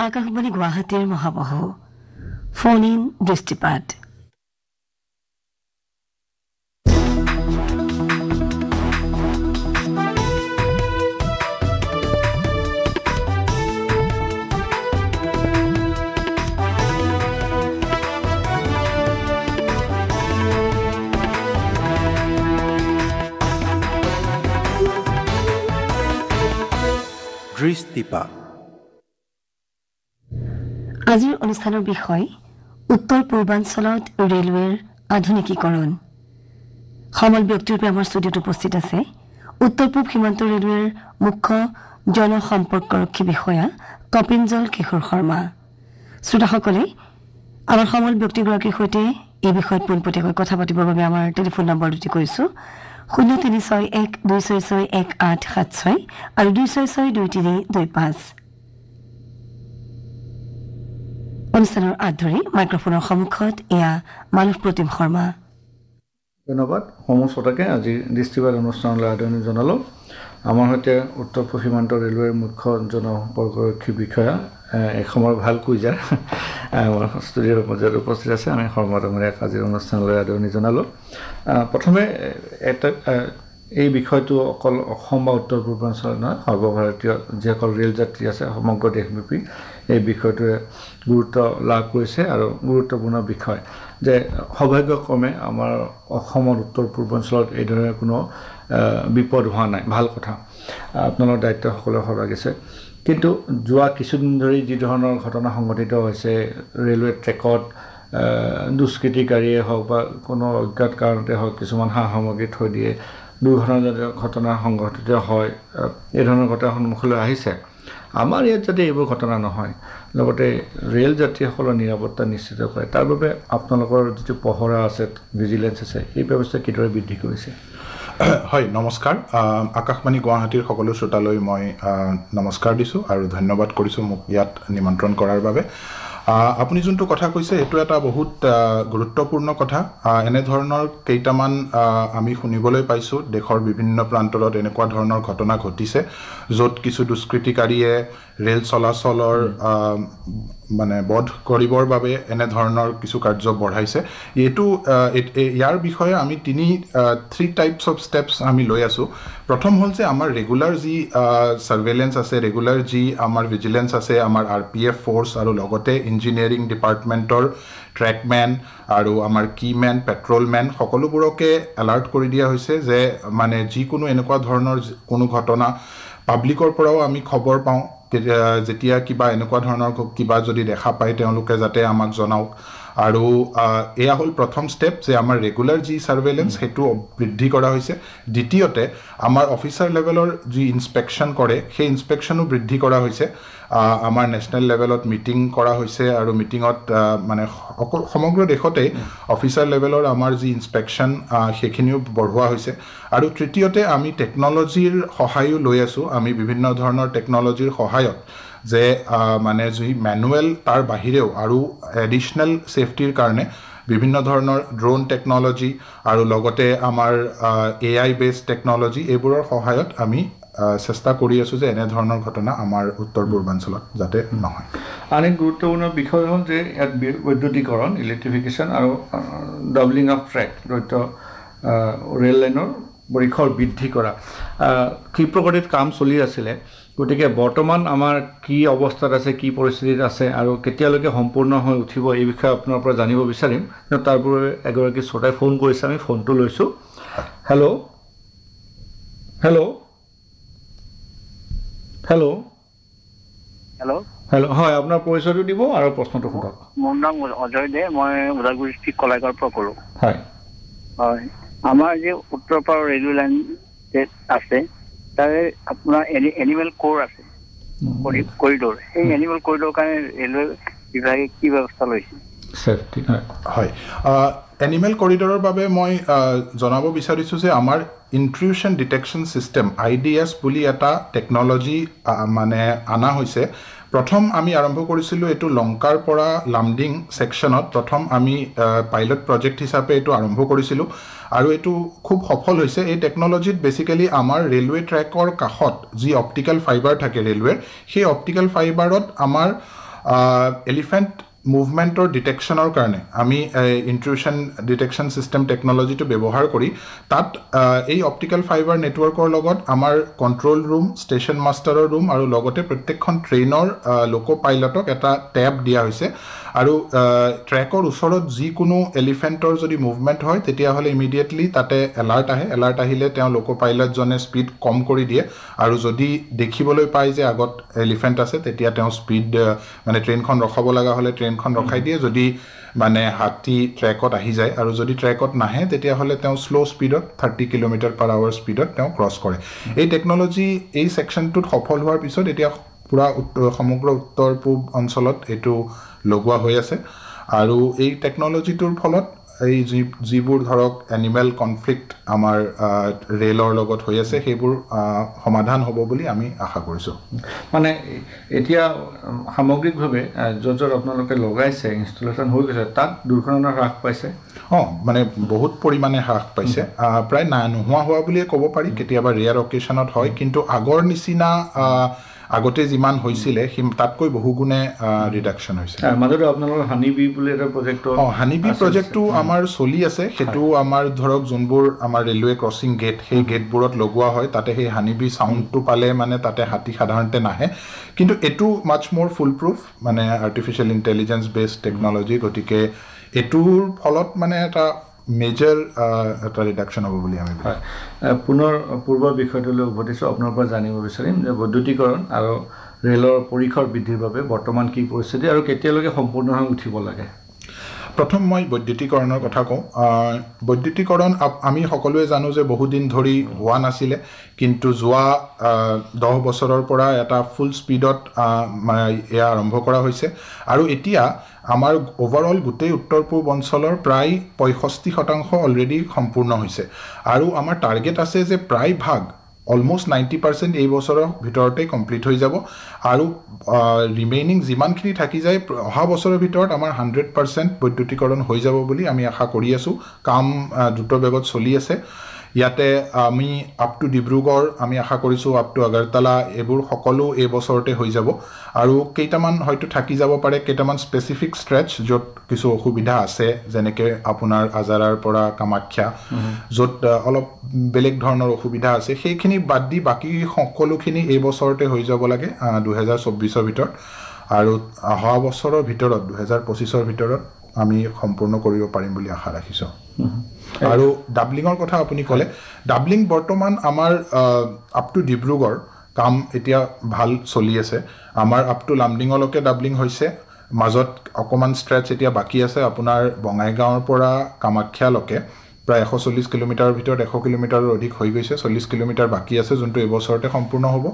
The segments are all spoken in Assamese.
আকাশবাণী গুৱাহাটীৰ মহাবাহু ফোন ইন দৃষ্টিপাত দৃষ্টিপাত আজিৰ অনুষ্ঠানৰ বিষয় উত্তৰ পূৰ্বাঞ্চলত ৰেলৱেৰ আধুনিকীকৰণ সমল ব্যক্তিৰূপে আমাৰ ষ্টুডিঅ'ত উপস্থিত আছে উত্তৰ পূব সীমান্ত ৰেলৱেৰ মুখ্য জনসম্পৰ্কৰক্ষী বিষয়া কপিঞ্জল কিশোৰ শৰ্মা শ্ৰোতাসকলে আমাৰ সমল ব্যক্তিগৰাকীৰ সৈতে এই বিষয়ত পোনপটীয়াকৈ কথা পাতিবৰ বাবে আমাৰ টেলিফোন নম্বৰ দুটি কৈছোঁ 0361266187 আৰু 26623225 অনুষ্ঠানৰ আধৰি মাইক্ৰফোনৰ সন্মুখত এয়া মানৱ প্ৰতিম শৰ্মা ধন্যবাদ সমস্তকে আজি দৃষ্টিপাত অনুষ্ঠানলৈ আদৰণি জনালোঁ আমাৰ সৈতে উত্তৰ পূব সীমান্ত ৰেলৱেৰ মুখ্য জনসম্পৰ্কৰক্ষী বিষয়া এসময়ৰ ভাল কুইজাৰ আমাৰ ষ্টুডিঅ'ৰ মাজত উপস্থিত আছে আমি শৰ্মাডাঙৰীয়াক আজিৰ অনুষ্ঠানলৈ আদৰণি জনালোঁ প্ৰথমে এটা এই বিষয়টো অকল অসম বা উত্তৰ পূৰ্বাঞ্চলত নহয় সৰ্বভাৰতীয় যিসকল ৰেল যাত্ৰী আছে সমগ্ৰ দেশব্যাপী এই বিষয়টোৱে গুৰুত্ব লাভ কৰিছে আৰু গুৰুত্বপূৰ্ণ বিষয় যে সৌভাগ্যক্ৰমে আমাৰ অসমৰ উত্তৰ পূৰ্বাঞ্চলত এইদৰে কোনো বিপদ হোৱা নাই ভাল কথা আপোনালোকৰ দায়িত্ব সকলোৱে সলাগিছে কিন্তু যোৱা কিছুদিন ধৰি যি ধৰণৰ ঘটনা সংঘটিত হৈছে ৰেলৱে ট্ৰেকত দুষ্কৃতিকাৰীয়ে হওক বা কোনো অজ্ঞাত কাৰণতে হওক কিছুমান সা সামগ্ৰী থৈ দিয়ে দুৰ্ঘটনাজনিত ঘটনা সংঘটিত হয় এই ধৰণৰ ঘটনা সন্মুখলৈ আহিছে আমাৰ ইয়াত যাতে এইবোৰ ঘটনা নহয় লগতে ৰেল যাত্ৰীসকলৰ নিৰাপত্তা নিশ্চিত কৰে তাৰ বাবে আপোনালোকৰ যিটো পহৰা আছে ভিজিলেন্স আছে এই ব্যৱস্থা কিদৰে বৃদ্ধি কৰিছে হয় নমস্কাৰ আকাশবাণী গুৱাহাটীৰ সকলো শ্ৰোতালৈ মই নমস্কাৰ দিছোঁ আৰু ধন্যবাদ কৰিছোঁ মোক ইয়াত নিমন্ত্ৰণ কৰাৰ বাবে আপুনি যোনটো কথা কৈছে সেইটো এটা বহুত গুৰুত্বপূৰ্ণ কথা এনে ধৰণৰ কেইটামান আমি শুনিবলৈ পাইছোঁ দেশৰ বিভিন্ন প্ৰান্তৰত এনেকুৱা ধৰণৰ ঘটনা ঘটিছে য'ত কিছু দুষ্কৃতিকাৰীয়ে ৰেল চলাচলৰ মানে বধ কৰিবৰ বাবে এনে ধৰণৰ কিছু কাৰ্য বঢ়াইছে এইটো ইয়াৰ বিষয়ে আমি থ্ৰী টাইপছ অফ ষ্টেপছ আমি লৈ আছোঁ প্ৰথম হ'ল যে আমাৰ ৰেগুলাৰ যি সাৰ্ভেইলেন্স আছে ৰেগুলাৰ যি আমাৰ ভিজিলেন্স আছে আমাৰ RPF ফ'ৰ্চ আৰু লগতে ইঞ্জিনিয়াৰিং ডিপাৰ্টমেণ্টৰ ট্ৰেকমেন আৰু আমাৰ কিমেন পেট্ৰলমেন সকলোবোৰকে এলাৰ্ট কৰি দিয়া হৈছে যে মানে যিকোনো এনেকুৱা ধৰণৰ কোনো ঘটনা পাব্লিকৰ পৰাও আমি খবৰ পাওঁ যেতিয়া কিবা এনেকুৱা ধৰণৰ কিবা যদি দেখা পায় তেওঁলোকে যাতে আমাক জনাওক আৰু এয়া হ'ল প্ৰথম ষ্টেপ যে আমাৰ ৰেগুলাৰ যি সাৰ্ভেইলেন্স সেইটো বৃদ্ধি কৰা হৈছে দ্বিতীয়তে আমাৰ অফিচাৰ লেভেলৰ যি ইনস্পেকশ্যন কৰে সেই ইনস্পেকশ্যনো বৃদ্ধি কৰা হৈছে আমাৰ নেশ্যনেল লেভেলত মিটিং কৰা হৈছে আৰু মিটিঙত মানে সমগ্ৰ দেশতে অফিচাৰ লেভেলৰ আমাৰ যি ইনস্পেকশ্যন সেইখিনিও বঢ়োৱা হৈছে আৰু তৃতীয়তে আমি টেকন'লজিৰ সহায়ো লৈ আছোঁ আমি বিভিন্ন ধৰণৰ টেকন'লজিৰ সহায়ত যে মানে যি মেনুৱেল তাৰ বাহিৰেও আৰু এডিশ্যনেল ছেফটিৰ কাৰণে বিভিন্ন ধৰণৰ ড্ৰোন টেকন'লজি আৰু লগতে আমাৰ AI বেছড টেকন'লজি এইবোৰৰ সহায়ত আমি চেষ্টা কৰি আছোঁ যে এনে ধৰণৰ ঘটনা আমাৰ উত্তৰ পূৰ্বাঞ্চলত যাতে নহয় আন এক গুৰুত্বপূৰ্ণ বিষয় হ'ল যে ইয়াত বৈদ্যুতিকৰণ ইলেক্ট্ৰিফিকেশ্যন আৰু ডাবলিং অফ ট্ৰেক দ্বৈত ৰেল লাইনৰ পৰিসৰ বৃদ্ধি কৰা ক্ষিপ্ৰগতিত কাম চলি আছিলে গতিকে বৰ্তমান আমাৰ কি অৱস্থাত আছে কি পৰিস্থিতিত আছে আৰু কেতিয়ালৈকে সম্পূৰ্ণ হৈ উঠিব এই বিষয়ে আপোনাৰ পৰা জানিব বিচাৰিম কিন্তু তাৰ পূৰ্বে এগৰাকী শ্ৰোতাই ফোন কৰিছে আমি ফোনটো লৈছোঁ hello' hello' hello' hello' hello' হয় আপোনাৰ পৰিচয়টো দিব আৰু প্ৰশ্নটো সোধক মোৰ নাম অজয় দে মই ওদালগুৰি ডিষ্ট্ৰিক্ট কলাইগাঁৱৰ পৰা ক'লোঁ হয় হয় আমাৰ যে উত্তৰ পাৰ ৰেলৱে লাইন আছে তাৰে আপোনাৰ এনিমেল কোৰ আছে কৰিডৰ সেই এনিমেল কৰিডৰ কাৰণে ৰেলৱে বিভাগে কি ব্যৱস্থা লৈছে ছেফটি হয় এনিমেল কৰিডৰৰ বাবে মই জনাব বিচাৰিছোঁ যে আমাৰ ইন্ট্ৰুশ্যন ডিটেকশ্যন ছিষ্টেম IDS বুলি এটা টেকন'লজি মানে অনা হৈছে প্ৰথম আমি আৰম্ভ কৰিছিলোঁ এইটো লংকাৰ পৰা লামডিং ছেকশ্যনত প্ৰথম আমি পাইলট প্ৰজেক্ট হিচাপে এইটো আৰম্ভ কৰিছিলোঁ আৰু এইটো খুব সফল হৈছে এই টেকন'লজিত বেচিকেলি আমাৰ ৰেলৱে ট্ৰেকৰ কাষত যি অপটিকেল ফাইবাৰ থাকে ৰেলৱেৰ সেই অপটিকেল ফাইবাৰত আমাৰ এলিফেণ্ট মুভমেণ্টৰ ডিটেকশ্যনৰ কাৰণে আমি ইন্ট্ৰুশ্যন ডিটেকশ্যন ছিষ্টেম টেকন'লজিটো ব্যৱহাৰ কৰি তাত এই অপটিকেল ফাইবাৰ নেটৱৰ্কৰ লগত আমাৰ কণ্ট্ৰল ৰুম ষ্টেচন মাষ্টাৰৰ ৰুম আৰু লগতে প্ৰত্যেকখন ট্ৰেইনৰ লোকো পাইলটক এটা টেব দিয়া হৈছে আৰু ট্ৰেকৰ ওচৰত যিকোনো এলিফেণ্টৰ যদি মুভমেণ্ট হয় তেতিয়াহ'লে ইমিডিয়েটলি তাতে এলাৰ্ট আহে এলাৰ্ট আহিলে তেওঁ লোকো পাইলটজনে স্পীড কম কৰি দিয়ে আৰু যদি দেখিবলৈ পায় যে আগত এলিফেণ্ট আছে তেতিয়া তেওঁ স্পীড মানে ট্ৰেইনখন ৰখাব লগা হ'লে ট্ৰেইনখন ৰখাই দিয়ে যদি মানে হাতী ট্ৰেকত আহি যায় আৰু যদি ট্ৰেকত নাহে তেতিয়াহ'লে তেওঁ শ্ল' স্পীডত 30 km/h স্পীডত তেওঁ ক্ৰছ কৰে এই টেকন'লজি এই ছেকশ্যনটোত সফল হোৱাৰ পিছত এতিয়া পুৰা সমগ্ৰ উত্তৰ পূব অঞ্চলত এইটো লগোৱা হৈ আছে আৰু এই টেকন'লজিটোৰ ফলত এই যিবোৰ ধৰক এনিমেল কনফ্লিক্ট আমাৰ ৰেলৰ লগত হৈ আছে সেইবোৰ সমাধান হ'ব বুলি আমি আশা কৰিছোঁ মানে এতিয়া সামগ্ৰিকভাৱে য'ত আপোনালোকে লগাইছে ইনষ্টলেশ্যন হৈ গৈছে তাত দুৰ্ঘটনা হ্ৰাস পাইছে মানে বহুত পৰিমাণে হ্ৰাস পাইছে প্ৰায় নোহোৱা হোৱা বুলিয়ে ক'ব পাৰি কেতিয়াবা ৰেয়াৰ অকেশ্যনত হয় কিন্তু আগৰ নিচিনা আগতে যিমান হৈছিলে তাতকৈ বহুগুণে ৰিডাকশ্যন হৈছে মাজতে আপোনালোকৰ হানিবি বুলি এটা প্ৰজেক্ট হানিবি প্ৰজেক্টটো আমাৰ চলি আছে সেইটো আমাৰ ধৰক যোনবোৰ আমাৰ ৰেলৱে ক্ৰছিং গেট সেই গেটবোৰত লগোৱা হয় তাতে সেই হানিবি চাউণ্ডটো পালে মানে তাতে হাতী সাধাৰণতে নাহে কিন্তু এইটো মাছ মোৰ ফুল প্ৰুফ মানে আৰ্টিফিচিয়েল ইণ্টেলিজেঞ্চ বেছড টেকন'লজি গতিকে এইটোৰ ফলত মানে এটা মেজৰ এটা ৰিডাকশ্যন হ'ব বুলি আমি পুনৰ পূৰ্বৰ বিষয়টোলৈ উভতিছোঁ আপোনাৰ পৰা জানিব বিচাৰিম যে বৈদ্যুতিকৰণ আৰু ৰেলৰ পৰিসৰ বৃদ্ধিৰ বাবে বৰ্তমান কি পৰিস্থিতি আৰু কেতিয়ালৈকে সম্পূৰ্ণ হৈ উঠিব লাগে প্ৰথম মই বৈদ্যুতিকৰণৰ কথা কওঁ বৈদ্যুতিকৰণ আমি সকলোৱে জানো যে বহুদিন ধৰি হোৱা নাছিলে কিন্তু যোৱা 10 বছৰৰ পৰা এটা ফুল স্পীডত এয়া আৰম্ভ কৰা হৈছে আৰু এতিয়া আমাৰ ওভাৰঅল গোটেই উত্তৰ পূব অঞ্চলৰ প্ৰায় 65% অলৰেডি সম্পূৰ্ণ হৈছে আৰু আমাৰ টাৰ্গেট আছে যে প্ৰায় ভাগ অলমোষ্ট 90% এই বছৰৰ ভিতৰতে কমপ্লিট হৈ যাব আৰু ৰিমেইনিং যিমানখিনি থাকি যায় অহা বছৰৰ ভিতৰত আমাৰ 100% বৈদ্যুতিকৰণ হৈ যাব বুলি আমি আশা কৰি আছোঁ কাম দ্ৰুত বেগত চলি আছে ইয়াতে আমি আপ টু ডিব্ৰুগড় আমি আশা কৰিছোঁ আপ টু আগৰতলা এইবোৰ সকলো এই বছৰতে হৈ যাব আৰু কেইটামান হয়তো থাকি যাব পাৰে কেইটামান স্পেচিফিক ষ্ট্ৰেচ য'ত কিছু অসুবিধা আছে যেনেকৈ আপোনাৰ আজাৰাৰ পৰা কামাখ্যা য'ত অলপ বেলেগ ধৰণৰ অসুবিধা আছে সেইখিনি বাদ দি বাকী সকলোখিনি এই বছৰতে হৈ যাব লাগে 2024ৰ ভিতৰত আৰু অহা বছৰৰ ভিতৰত 2025ৰ ভিতৰত আমি সম্পূৰ্ণ কৰিব পাৰিম বুলি আশা ৰাখিছোঁ আৰু ডাবলিঙৰ কথা আপুনি ক'লে ডাবলিং বৰ্তমান আমাৰ আপ টু ডিব্ৰুগড় কাম এতিয়া ভাল চলি আছে আমাৰ আপ টু লামডিঙলৈকে ডাবলিং হৈছে মাজত অকণমান ষ্ট্ৰেচ এতিয়া বাকী আছে আপোনাৰ বঙাইগাঁৱৰ পৰা কামাখ্যালৈকে প্ৰায় 140 কিলোমিটাৰৰ ভিতৰত 100 কিলোমিটাৰৰ অধিক হৈ গৈছে 40 কিলোমিটাৰ বাকী আছে যোনটো এবছৰতে সম্পূৰ্ণ হ'ব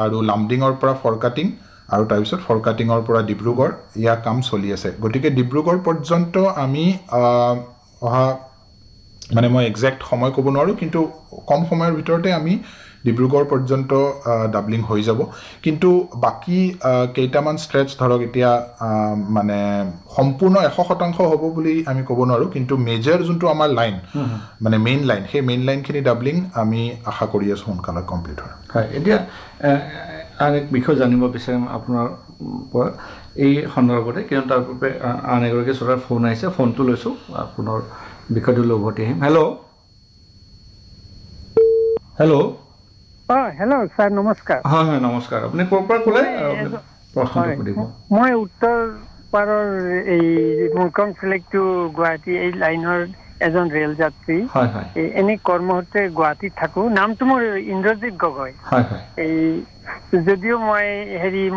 আৰু লামডিঙৰ পৰা ফৰকাটিং আৰু তাৰপিছত ফৰকাটিঙৰ পৰা ডিব্ৰুগড় ইয়াৰ কাম চলি আছে গতিকে ডিব্ৰুগড় পৰ্যন্ত আমি অহা মানে মই একজেক্ট সময় ক'ব নোৱাৰোঁ কিন্তু কম সময়ৰ ভিতৰতে আমি ডিব্ৰুগড় পৰ্যন্ত ডাবলিং হৈ যাব কিন্তু বাকী কেইটামান ষ্ট্ৰেচ ধৰক এতিয়া মানে সম্পূৰ্ণ 100% হ'ব বুলি আমি ক'ব নোৱাৰোঁ কিন্তু মেজৰ যোনটো আমাৰ লাইন মানে মেইন লাইন সেই মেইন লাইনখিনি ডাবলিং আমি আশা কৰি আছোঁ সোনকালে কমপ্লিট হয় এতিয়া আন এক বিষয় জানিব বিচাৰিম আপোনাৰ পৰা এই সন্দৰ্ভতে কিয়নো তাৰ পূৰ্বে আন এগৰাকী শ্ৰোতাৰ ফোন আহিছে ফোনটো লৈছোঁ পুনৰ বিষয়টোলৈ উভতি আহিম হেল্ল' হেল্ল' ছাৰ নমস্কাৰ হয় হয় নমস্কাৰ আপুনি ক'ৰ পৰা ক'লে প্ৰশ্নটো সুধিব মই উত্তৰ পাৰৰ এই মুৰকং চিলেক্ট টু গুৱাহাটী এই লাইনৰ এজন ৰেল যাত্ৰী এনে কৰ্মসূত্ৰে গুৱাহাটীত থাকোঁ নামটো মোৰ ইন্দ্ৰজিৎ গগৈ এই যদিও মই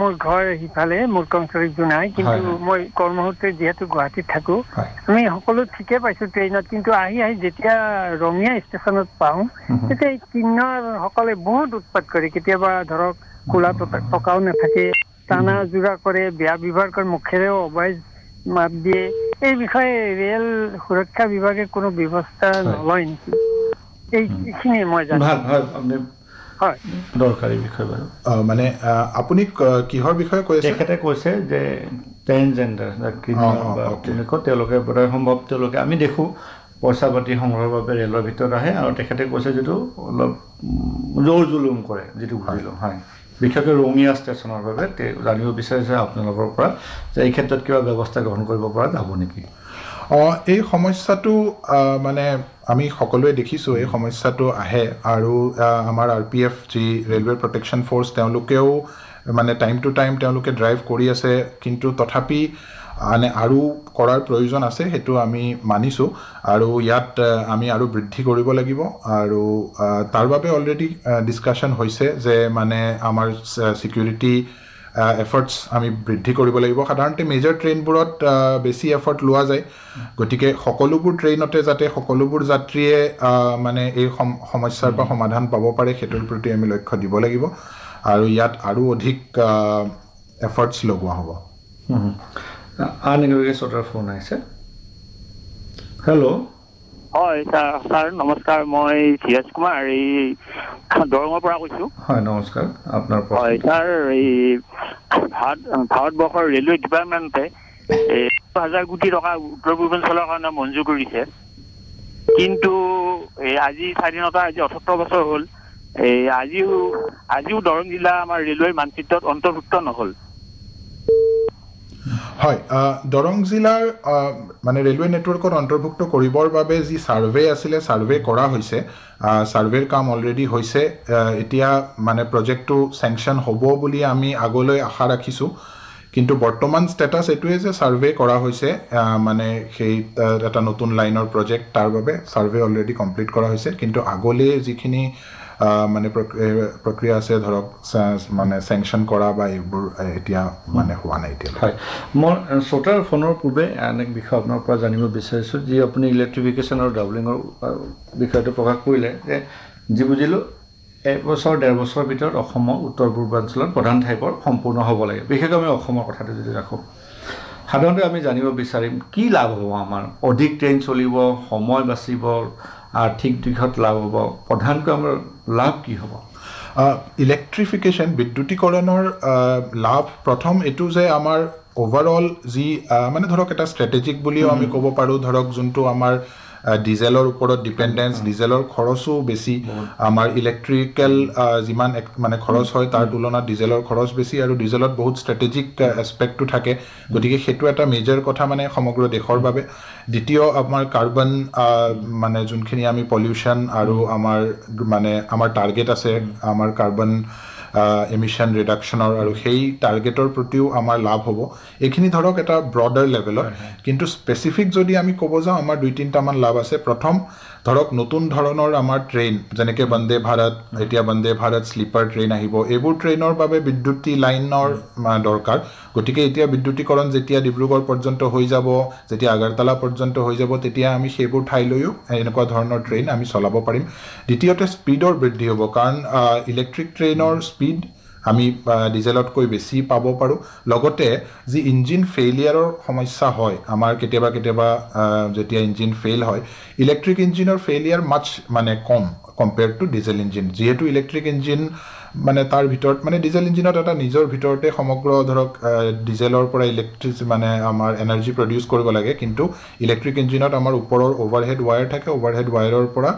মোৰ ঘৰ সিফালে মুৰকংচৰীত জোনাই কিন্তু মই কৰ্মসূত্ৰে যিহেতু গুৱাহাটীত থাকোঁ আমি সকলো ঠিকে পাইছোঁ ট্ৰেইনত কিন্তু আহি যেতিয়া ৰঙিয়া ষ্টেচনত পাওঁ তেতিয়া এই কিন্নৰসকলে বহুত উৎপাত কৰে কেতিয়াবা ধৰক কোলা টকাও নাথাকে টানা জোৰা কৰে বেয়া ব্যৱহাৰ কৰে মুখেৰেও অবাইজ মাত দিয়ে এই বিষয়ে ৰেল সুৰক্ষা বিভাগে কোনো ব্যৱস্থা নলয় নেকি এইখিনি মই জানো হয় দৰকাৰী বিষয় বাৰু মানে আপুনি কিহৰ বিষয়ে কৈ আছে তেখেতে কৈছে যে ট্ৰেন্সজেণ্ডাৰ তেওঁলোকে বোধহয় সম্ভৱ তেওঁলোকে আমি দেখোঁ পইচা পাতি সংগ্ৰহৰ বাবে ৰেলৰ ভিতৰত আহে আৰু তেখেতে কৈছে যিটো অলপ জোৰ জুলুম কৰে যিটো বুজিলোঁ হয় বিশেষকৈ ৰঙিয়া ষ্টেচনৰ বাবে জানিব বিচাৰিছে আপোনালোকৰ পৰা যে এই ক্ষেত্ৰত কিবা ব্যৱস্থা গ্ৰহণ কৰিব পৰা যাব নেকি? এই সমস্যাটো মানে আমি সকলোৱে দেখিছোঁ এই সমস্যাটো আহে আৰু আমাৰ RPF যি ৰেলৱে প্ৰটেকশ্যন ফ'ৰ্চ তেওঁলোকেও মানে টাইম টু টাইম তেওঁলোকে ড্ৰাইভ কৰি আছে, কিন্তু তথাপি মানে আৰু কৰাৰ প্ৰয়োজন আছে, সেইটো আমি মানিছোঁ আৰু ইয়াত আমি আৰু বৃদ্ধি কৰিব লাগিব। আৰু তাৰ বাবে অলৰেডি ডিছকাশ্যন হৈছে যে মানে আমাৰ ছিকিউৰিটি এফৰ্টছ আমি বৃদ্ধি কৰিব লাগিব। সাধাৰণতে মেজৰ ট্ৰেইনবোৰত বেছি এফৰ্ট লোৱা যায়, গতিকে সকলোবোৰ ট্ৰেইনতে যাতে সকলোবোৰ যাত্ৰীয়ে মানে এই সমস্যাৰ পৰা সমাধান পাব পাৰে সেইটোৰ প্ৰতি আমি লক্ষ্য দিব লাগিব আৰু ইয়াত আৰু অধিক এফৰ্টছ লগোৱা হ'ব। আন এগৰাকী শ্ৰোতাৰ ফোন আহিছে। হেল্ল'। হয় ছাৰ নমস্কাৰ, মই ধীৰাজ কুমাৰ এই দৰঙৰ পৰা কৈছোঁ। হয় নমস্কাৰ, আপোনাৰ হয় ছাৰ, এই ভাৰতবৰ্ষৰ ৰেলৱে ডিপাৰ্টমেণ্টে 1,000 কোটি টকা উত্তৰ পূৰ্বাঞ্চলৰ কাৰণে মঞ্জুৰ কৰিছে, কিন্তু আজি স্বাধীনতা 78 বছৰ হ'ল, আজিও দৰং জিলা আমাৰ ৰেলৱেৰ মানচিত্ৰত অন্তৰ্ভুক্ত নহ'ল। হয়, দৰং জিলাৰ মানে ৰেলৱে নেটৱৰ্কত অন্তৰ্ভুক্ত কৰিবৰ বাবে যি ছাৰ্ভে আছিলে ছাৰ্ভে কৰা হৈছে, ছাৰ্ভেৰ কাম অলৰেডি হৈছে। এতিয়া মানে প্ৰজেক্টটো চেংচন হ'ব বুলি আমি আগলৈ আশা ৰাখিছোঁ, কিন্তু বৰ্তমান ষ্টেটাছ এইটোৱে যে ছাৰ্ভে কৰা হৈছে, মানে সেই এটা নতুন লাইনৰ প্ৰজেক্ট, তাৰ বাবে ছাৰ্ভে অলৰেডি কমপ্লিট কৰা হৈছে, কিন্তু আগলৈ যিখিনি মানে প্ৰক্ৰিয়া আছে ধৰক মানে চেংচন কৰা বা এইবোৰ এতিয়া মানে হোৱা নাই এতিয়া। হয়, মই শ্ৰোতাৰ ফোনৰ পূৰ্বে অনেক বিষয় আপোনাৰ পৰা জানিব বিচাৰিছোঁ, যি আপুনি ইলেক্ট্ৰিফিকেশ্যন আৰু ডাবলিঙৰ বিষয়টো প্ৰকাশ কৰিলে যে যি বুজিলোঁ 1 বছৰ 1.5 বছৰৰ ভিতৰত অসমৰ উত্তৰ পূৰ্বাঞ্চলত প্ৰধান ঠাইবোৰ সম্পূৰ্ণ হ'ব লাগে। বিশেষকৈ আমি অসমৰ কথাটো যদি ৰাখোঁ, সাধাৰণতে আমি জানিব বিচাৰিম কি লাভ হ'ব আমাৰ? অধিক ট্ৰেইন চলিব, সময় বাচিব, আৰ্থিক দিশত লাভ হ'ব, প্ৰধানকৈ আমাৰ লাভ কি হ'ব? ইলেক্ট্ৰিফিকেশ্যন বিদ্যুতীকৰণৰ লাভ প্ৰথম এইটো যে আমাৰ অভাৰঅল যি মানে ধৰক এটা ষ্ট্ৰেটেজিক বুলিও আমি ক'ব পাৰোঁ, ধৰক যোনটো আমাৰ ডিজেলৰ ওপৰত ডিপেণ্ডেঞ্চ, ডিজেলৰ খৰচো বেছি, আমাৰ ইলেক্ট্ৰিকেল যিমান মানে খৰচ হয় তাৰ তুলনাত ডিজেলৰ খৰচ বেছি, আৰু ডিজেলত বহুত ষ্ট্ৰেটেজিক এছপেক্টটো থাকে, গতিকে সেইটো এটা মেজৰ কথা মানে সমগ্ৰ দেশৰ বাবে। দ্বিতীয় আমাৰ কাৰ্বন মানে যোনখিনি আমি পলিউশ্যন আৰু আমাৰ টাৰ্গেট আছে আমাৰ কাৰ্বন এমিশ্যন ৰিডাকশ্যনৰ, আৰু সেই টাৰ্গেটৰ প্ৰতিও আমাৰ লাভ হ'ব। এইখিনি ধৰক এটা ব্ৰডাৰ লেভেলত, কিন্তু স্পেচিফিক যদি আমি ক'ব যাওঁ আমাৰ 2-3টামান লাভ আছে। প্ৰথম ধৰক নতুন ধৰণৰ আমাৰ ট্ৰেইন, যেনেকৈ বন্দে ভাৰত, এতিয়া বন্দে ভাৰত শ্লিপাৰ ট্ৰেইন আহিব, এইবোৰ ট্ৰেইনৰ বাবে বিদ্যুতী লাইনৰ দৰকাৰ। গতিকে এতিয়া বিদ্যুতীকৰণ যেতিয়া ডিব্ৰুগড় পৰ্যন্ত হৈ যাব, যেতিয়া আগাৰতলা পৰ্যন্ত হৈ যাব, তেতিয়া আমি সেইবোৰ ঠাইলৈও এনেকুৱা ধৰণৰ ট্ৰেইন আমি চলাব পাৰিম। দ্বিতীয়তে স্পীডৰ বৃদ্ধি হ'ব, কাৰণ ইলেক্ট্ৰিক ট্ৰেইনৰ স্পীড আমি ডিজেলতকৈ বেছি পাব পাৰোঁ। লগতে যি ইঞ্জিন ফেইলিয়াৰৰ সমস্যা হয় আমাৰ কেতিয়াবা যেতিয়া ইঞ্জিন ফেইল হয়, ইলেক্ট্ৰিক ইঞ্জিনৰ ফেইলিয়াৰ মাছ মানে কম কম্পেয়াৰ্ড টু ডিজেল ইঞ্জিন। যিহেতু ইলেক্ট্ৰিক ইঞ্জিন মানে তাৰ ভিতৰত মানে ডিজেল ইঞ্জিনত এটা নিজৰ ভিতৰতে সমগ্ৰ ধৰক ডিজেলৰ পৰা মানে আমাৰ এনাৰ্জি প্ৰডিউচ কৰিব লাগে, কিন্তু ইলেক্ট্ৰিক ইঞ্জিনত আমাৰ ওপৰৰ অভাৰহেড ৱায়াৰ থাকে, অভাৰহেড ৱায়াৰৰ পৰা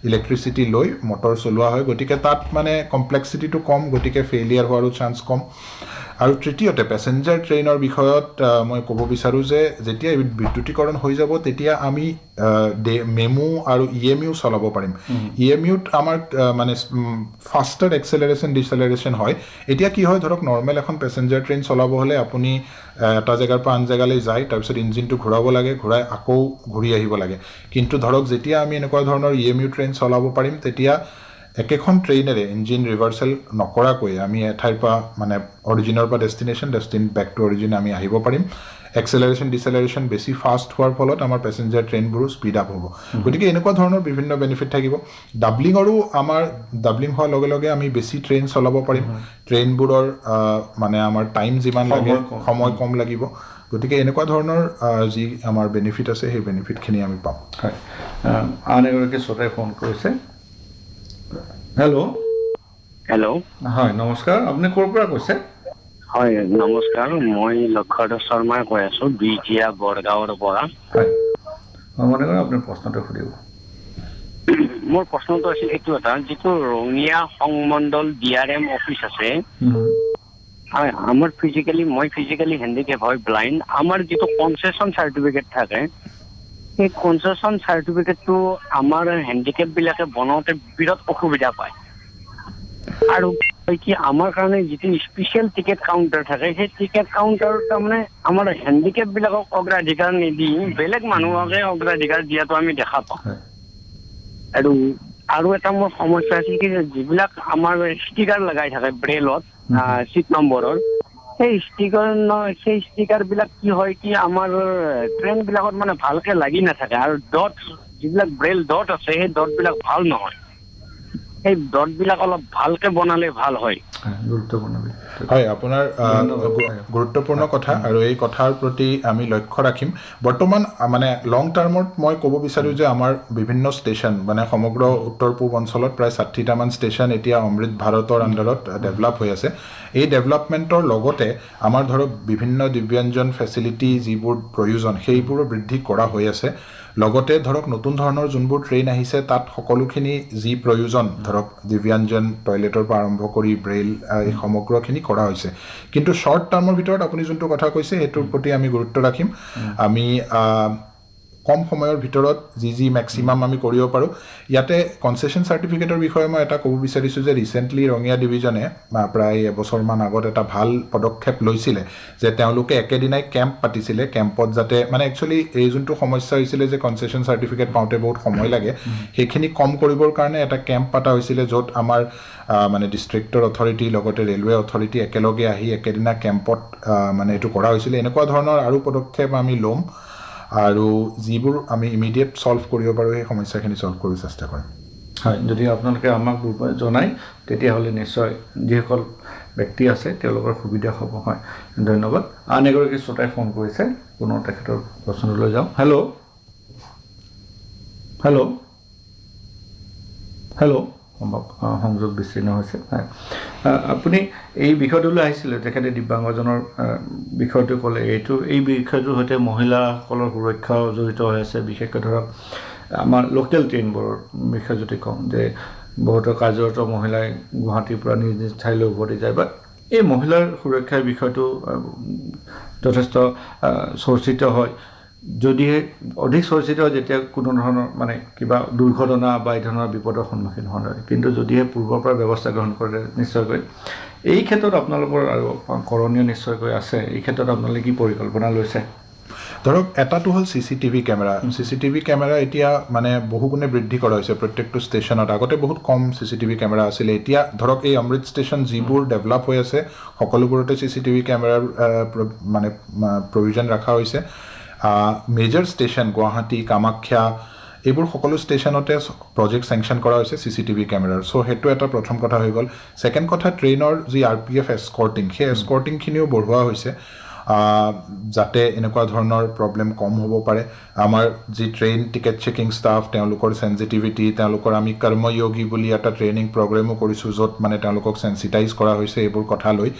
ইলেক্ট্ৰিচিটি লৈ মটৰ চলোৱা হয়, গতিকে তাত মানে কমপ্লেক্সিটিটো কম, গতিকে ফেইলিয়াৰ হোৱাৰো চান্স কম। আৰু তৃতীয়তে পেছেঞ্জাৰ ট্ৰেইনৰ বিষয়ত মই ক'ব বিচাৰোঁ যে যেতিয়া বিদ্যুতীকৰণ হৈ যাব তেতিয়া আমি মেমু আৰু EMU চলাব পাৰিম। EMUত আমাৰ মানে ফাষ্টাৰ এক্সেলাৰেশ্যন ডিচেলাৰেশ্যন হয়। এতিয়া কি হয়, ধৰক নৰ্মেল এখন পেছেঞ্জাৰ ট্ৰেইন চলাব হ'লে আপুনি এটা জেগাৰ পৰা আন জেগালৈ যায়, তাৰপিছত ইঞ্জিনটো ঘূৰাব লাগে, ঘূৰাই আকৌ ঘূৰি আহিব লাগে। কিন্তু ধৰক যেতিয়া আমি এনেকুৱা ধৰণৰ EMU ট্ৰেইন চলাব পাৰিম, তেতিয়া একেখন ট্ৰেইনেৰে ইঞ্জিন ৰিভাৰ্চেল নকৰাকৈ আমি এঠাইৰ পৰা মানে অৰিজিনৰ পৰা ডেষ্টিনেশ্যন বেক টু অৰিজিন আমি আহিব পাৰিম। এক্সেলাৰেশ্যন ডিচেলাৰেশ্যন বেছি ফাষ্ট হোৱাৰ ফলত আমাৰ পেছেঞ্জাৰ ট্ৰেইনবোৰো স্পীড আপ হ'ব। গতিকে এনেকুৱা ধৰণৰ বিভিন্ন বেনিফিট থাকিব। ডাবলিং হোৱাৰ লগে লগে আমি বেছি ট্ৰেইন চলাব পাৰিম, ট্ৰেইনবোৰৰ মানে আমাৰ টাইম যিমান লাগে সময় কম লাগিব, গতিকে এনেকুৱা ধৰণৰ যি আমাৰ বেনিফিট আছে সেই বেনিফিটখিনি আমি পাম। হয়, আন এগৰাকী শ্ৰোতাই ফোন কৰিছে। হেল্ল'। হয় নমস্কাৰ, আপুনি ক'ৰ পৰা কৈছে? হয় নমস্কাৰ, মই লক্ষধৰ শৰ্মাই কৈ আছোঁ, বৰগাঁৱৰ পৰা। হয়, মনে কৰে আপোনাৰ প্ৰশ্নটো সুধিব। মোৰ প্ৰশ্নটো আছিল এইটো এটা, যিটো ৰঙিয়া সংমণ্ডল DRM অফিচ আছে, হয়, মই ফিজিকেলি হেণ্ডিকেপ হয়, ব্লাইণ্ড। আমাৰ যিটো কনচেছন চাৰ্টিফিকেট থাকে, সেই কনচেছন চাৰ্টিফিকেটটো আমাৰ হেণ্ডিকেপ বিলাকে বনাওঁতে বিৰাট অসুবিধা পায়। আৰু কি আমাৰ কাৰণে যিটো স্পেচিয়েল টিকেট কাউণ্টাৰ থাকে, সেই টিকেট কাউণ্টাৰ তাৰমানে আমাৰ হেণ্ডিকেপ বিলাকক অগ্ৰাধিকাৰ নিদি বেলেগ মানুহকে অগ্ৰাধিকাৰ দিয়াটো আমি দেখা পাওঁ। আৰু এটা মোৰ সমস্যা আছিল কি, যিবিলাক আমাৰ ষ্টিকাৰ লগাই থাকে ব্ৰেইলত চিট নম্বৰৰ, সেই ষ্টিকাৰ বিলাক কি হয় কি, আমাৰ ট্ৰেইন বিলাকত মানে ভালকে লাগি নাথাকে। আৰু ডট যিবিলাক ব্ৰেইল ডট আছে, সেই ডট বিলাক ভাল নহয়। সেই ডট বিলাক অলপ ভালকে বনালে ভাল হয়। হয়, আপোনাৰ গুৰুত্বপূৰ্ণ কথা, আৰু এই কথাৰ প্ৰতি আমি লক্ষ্য ৰাখিম। বৰ্তমান মানে লং টাৰ্মত মই ক'ব বিচাৰোঁ যে আমাৰ বিভিন্ন ষ্টেচন, মানে সমগ্ৰ উত্তৰ পূব অঞ্চলত প্ৰায় 60টামান ষ্টেচন এতিয়া অমৃত ভাৰতৰ আণ্ডাৰত ডেভেলপ হৈ আছে। এই ডেভেলপমেণ্টৰ লগতে আমাৰ ধৰক বিভিন্ন দিব্যাঞ্জন ফেচিলিটি যিবোৰ প্ৰয়োজন, সেইবোৰো বৃদ্ধি কৰা হৈ আছে। লগতে ধৰক নতুন ধৰণৰ যোনবোৰ ট্ৰেইন আহিছে, তাত সকলোখিনি যি প্ৰয়োজন, ধৰক দিব্যাঞ্জন টয়লেটৰ পৰা আৰম্ভ কৰি ব্ৰেইল, এই সমগ্ৰখিনি কৰা হৈছে। কিন্তু শ্বৰ্ট টাৰ্মৰ ভিতৰত আপুনি যোনটো কথা কৈছে, সেইটোৰ প্ৰতি আমি গুৰুত্ব ৰাখিম। আমি কম সময়ৰ ভিতৰত যি মেক্সিমাম আমি কৰিব পাৰোঁ। ইয়াতে কনচেছন চাৰ্টিফিকেটৰ বিষয়ে মই এটা ক'ব বিচাৰিছোঁ যে ৰিচেণ্টলি ৰঙিয়া ডিভিজনে প্ৰায় এবছৰমান আগত এটা ভাল পদক্ষেপ লৈছিলে, যে তেওঁলোকে একেদিনাই কেম্প পাতিছিলে। কেম্পত যাতে মানে একচুৱেলি এই যোনটো সমস্যা হৈছিলে যে কনচেছন চাৰ্টিফিকেট পাওঁতে বহুত সময় লাগে, সেইখিনি কম কৰিবৰ কাৰণে এটা কেম্প পতা হৈছিলে, য'ত আমাৰ মানে ডিষ্ট্ৰিক্টৰ অথৰিটি লগতে ৰেলৱে অথৰিটি একেলগে আহি একেদিনা কেম্পত মানে এইটো কৰা হৈছিলে। এনেকুৱা ধৰণৰ আৰু পদক্ষেপ আমি ল'ম, আৰু যিবোৰ আমি ইমিডিয়েট ছল্ভ কৰিব পাৰোঁ, সেই সমস্যাখিনি ছল্ভ কৰিব চেষ্টা কৰিম। হয়, যদি আপোনালোকে আমাক জনায়, তেতিয়াহ'লে নিশ্চয় যিসকল ব্যক্তি আছে তেওঁলোকৰ সুবিধা হ'ব। হয়, ধন্যবাদ। আন এগৰাকী শ্ৰোতাই ফোন কৰিছে, পুনৰ তেখেতৰ প্ৰশ্নলৈ যাওঁ। হেল্ল', সম্ভৱ সংযোগ বিচ্ছিন্ন হৈছে। হয়, আপুনি এই বিষয়টোলৈ আহিছিলে, তেখেতে দিব্যাংগজনৰ বিষয়টো ক'লে। এই বিষয়টোৰ সৈতে মহিলাসকলৰ সুৰক্ষাও জড়িত হৈ আছে। বিশেষকৈ ধৰক আমাৰ লোকেল ট্ৰেইনবোৰৰ বিষয়ে যদি কওঁ, যে বহুতো কাৰ্যৰত মহিলাই গুৱাহাটীৰ পৰা নিজ নিজ ঠাইলৈ উভতি যায়, বা এই মহিলাৰ সুৰক্ষাৰ বিষয়টো যথেষ্ট চৰ্চিত হয়। যদিহে অধিক চৰ্চিত হয় যেতিয়া কোনো ধৰণৰ মানে কিবা দুৰ্ঘটনা বা এই ধৰণৰ বিপদৰ সন্মুখীন হোৱা হয়। কিন্তু যদিহে পূৰ্বৰ পৰা ব্যৱস্থা গ্ৰহণ কৰে, নিশ্চয়কৈ এই ক্ষেত্ৰত আপোনালোকৰ আৰু কৰণীয় নিশ্চয়কৈ আছে। এই ক্ষেত্ৰত আপোনালোকে কি পৰিকল্পনা লৈছে? ধৰক এটাটো হ'ল CCTV কেমেৰা। CCTV কেমেৰা এতিয়া মানে বহুগুণে বৃদ্ধি কৰা হৈছে প্ৰত্যেকটো ষ্টেচনত। আগতে বহুত কম CCTV কেমেৰা আছিলে। এতিয়া ধৰক এই অমৃত ষ্টেচন যিবোৰ ডেভেলপ হৈ আছে, সকলোবোৰতে CCTV কেমেৰাৰ মানে প্ৰয়োজন ৰখা হৈছে। মেজৰ ষ্টেচন গুৱাহাটী, কামাখ্যা, এইবোৰ সকলো ষ্টেচনতে প্ৰজেক্ট চেংচন কৰা হৈছে CCTV কেমেৰাৰ। চ' সেইটো এটা প্ৰথম কথা হৈ গ'ল। ছেকেণ্ড কথা, ট্ৰেইনৰ যি RPF এস্কৰ্টিং, সেই এস্কৰ্টিংখিনিও বঢ়োৱা হৈছে, যাতে এনেকুৱা ধৰণৰ প্ৰব্লেম কম হ'ব পাৰে। আমাৰ যি ট্ৰেইন টিকেট চেকিং ষ্টাফ, তেওঁলোকৰ চেনচিটিভিটি, তেওঁলোকৰ আমি কৰ্ময়োগী বুলি এটা ট্ৰেইনিং প্ৰগ্ৰেমো কৰিছোঁ, য'ত মানে তেওঁলোকক চেনচিটাইজ কৰা হৈছে এইবোৰ কথা লৈ।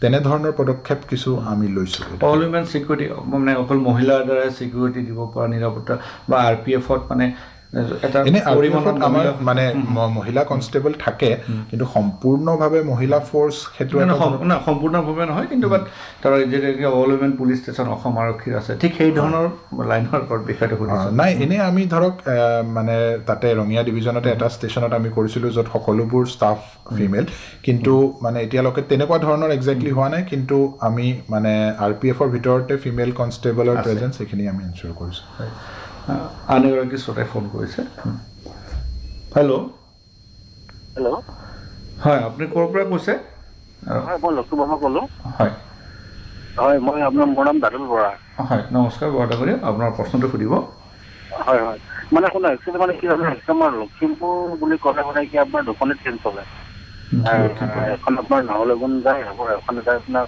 তেনেধৰণৰ পদক্ষেপ কিছু আমি লৈছোঁ। অল উইমেন ছিকিউৰিটি, মানে অকল মহিলাৰ দ্বাৰা ছিকিউৰিটি দিব পৰা নিৰাপত্তা, বা RPFত মানে এনে RPFত আমাৰ মানে মহিলা কনষ্টেবল থাকে, কিন্তু সম্পূৰ্ণভাৱে মহিলা ফ'ৰ্চ সেইটো সম্পূৰ্ণভাৱে নহয়। কিন্তু বাট ধৰক যেনেকৈ all women police station Assam আৰক্ষীৰ আছে, ঠিক সেই ধৰণৰ লাইনৰ বিষয়টো সুধিছোঁ। নাই, এনেই আমি ধৰক মানে তাতে ৰঙিয়া ডিভিজনতে এটা ষ্টেচনত আমি কৰিছিলোঁ, য'ত সকলোবোৰ ষ্টাফ ফিমেল, কিন্তু মানে এতিয়ালৈকে তেনেকুৱা ধৰণৰ একজেক্টলি হোৱা নাই। কিন্তু আমি মানে RPFৰ ভিতৰতে ফিমেল কনষ্টেবলৰ প্ৰেজেঞ্চ সেইখিনি আমি এনচিয়ৰ কৰিছোঁ। আন এগৰাকী শ্ৰোতাই ফোন কৰিছে। হেল্ল', হয়, আপুনি ক'ৰ পৰা কৈছে? হয়, মই লক্ষী বৰ্মা ক'লোঁ। হয়, মই আপোনাৰ, মোৰ নাম দাদুল বৰা। হয়, নমস্কাৰ বৰা কৰি, আপোনাৰ প্ৰশ্নটো সুধিব। হয়, মানে শুনা, একচুৱেলি মানে কি জানে, আমাৰ লখিমপুৰ বুলি ক'লে মানে কি আপোনাৰ দুখনে ট্ৰেইন চলে। এখন আপোনাৰ নাহলৈগুণ যায়, এখন যায় আপোনাৰ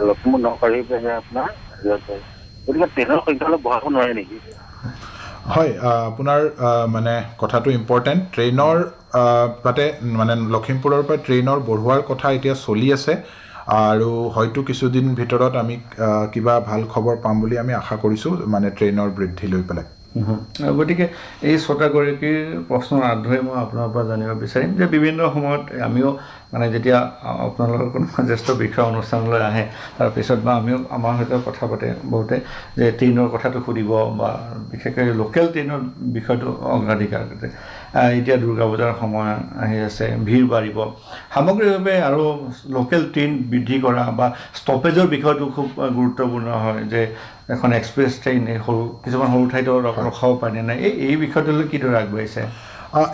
লখিমপুৰ নকাৰী আপোনাৰ, গতিকে ট্ৰেইনৰ সংখ্যা অলপ বঢ়াব নোৱাৰে নেকি? হয়, আপোনাৰ মানে কথাটো ইম্পৰ্টেণ্ট। ট্ৰেইনৰ তাতে মানে লখিমপুৰৰ পৰা ট্ৰেইনৰ বঢ়োৱাৰ কথা এতিয়া চলি আছে, আৰু হয়তো কিছুদিন ভিতৰত আমি কিবা ভাল খবৰ পাম বুলি আমি আশা কৰিছোঁ, মানে ট্ৰেইনৰ বৃদ্ধি লৈ পেলাই। গতিকে এই ছটাগৰাকীৰ প্ৰশ্নৰ আধাৰে মই আপোনাৰ পৰা জানিব বিচাৰিম যে বিভিন্ন সময়ত আমিও মানে যেতিয়া আপোনালোকৰ কোনোবা জ্যেষ্ঠ বিষয়া অনুষ্ঠানলৈ আহে তাৰপিছত বা আমিও আমাৰ সৈতে কথা পাতে বহুতে যে ট্ৰেইনৰ কথাটো সুধিব বা বিশেষকৈ লোকেল ট্ৰেইনৰ বিষয়টো অগ্ৰাধিকাৰ এতিয়া দুৰ্গা পূজাৰ সময় আহি আছে ভিৰ বাঢ়িব সামগ্ৰিকভাৱে আৰু লোকেল ট্ৰেইন বৃদ্ধি কৰা বা ষ্টপেজৰ বিষয়টো খুব গুৰুত্বপূৰ্ণ হয় যে এখন এক্সপ্ৰেছ ট্ৰেইন সৰু কিছুমান সৰু ঠাইতো ৰখাব পাৰে নাই এই বিষয়টোলৈ কিদৰে আগবাঢ়িছে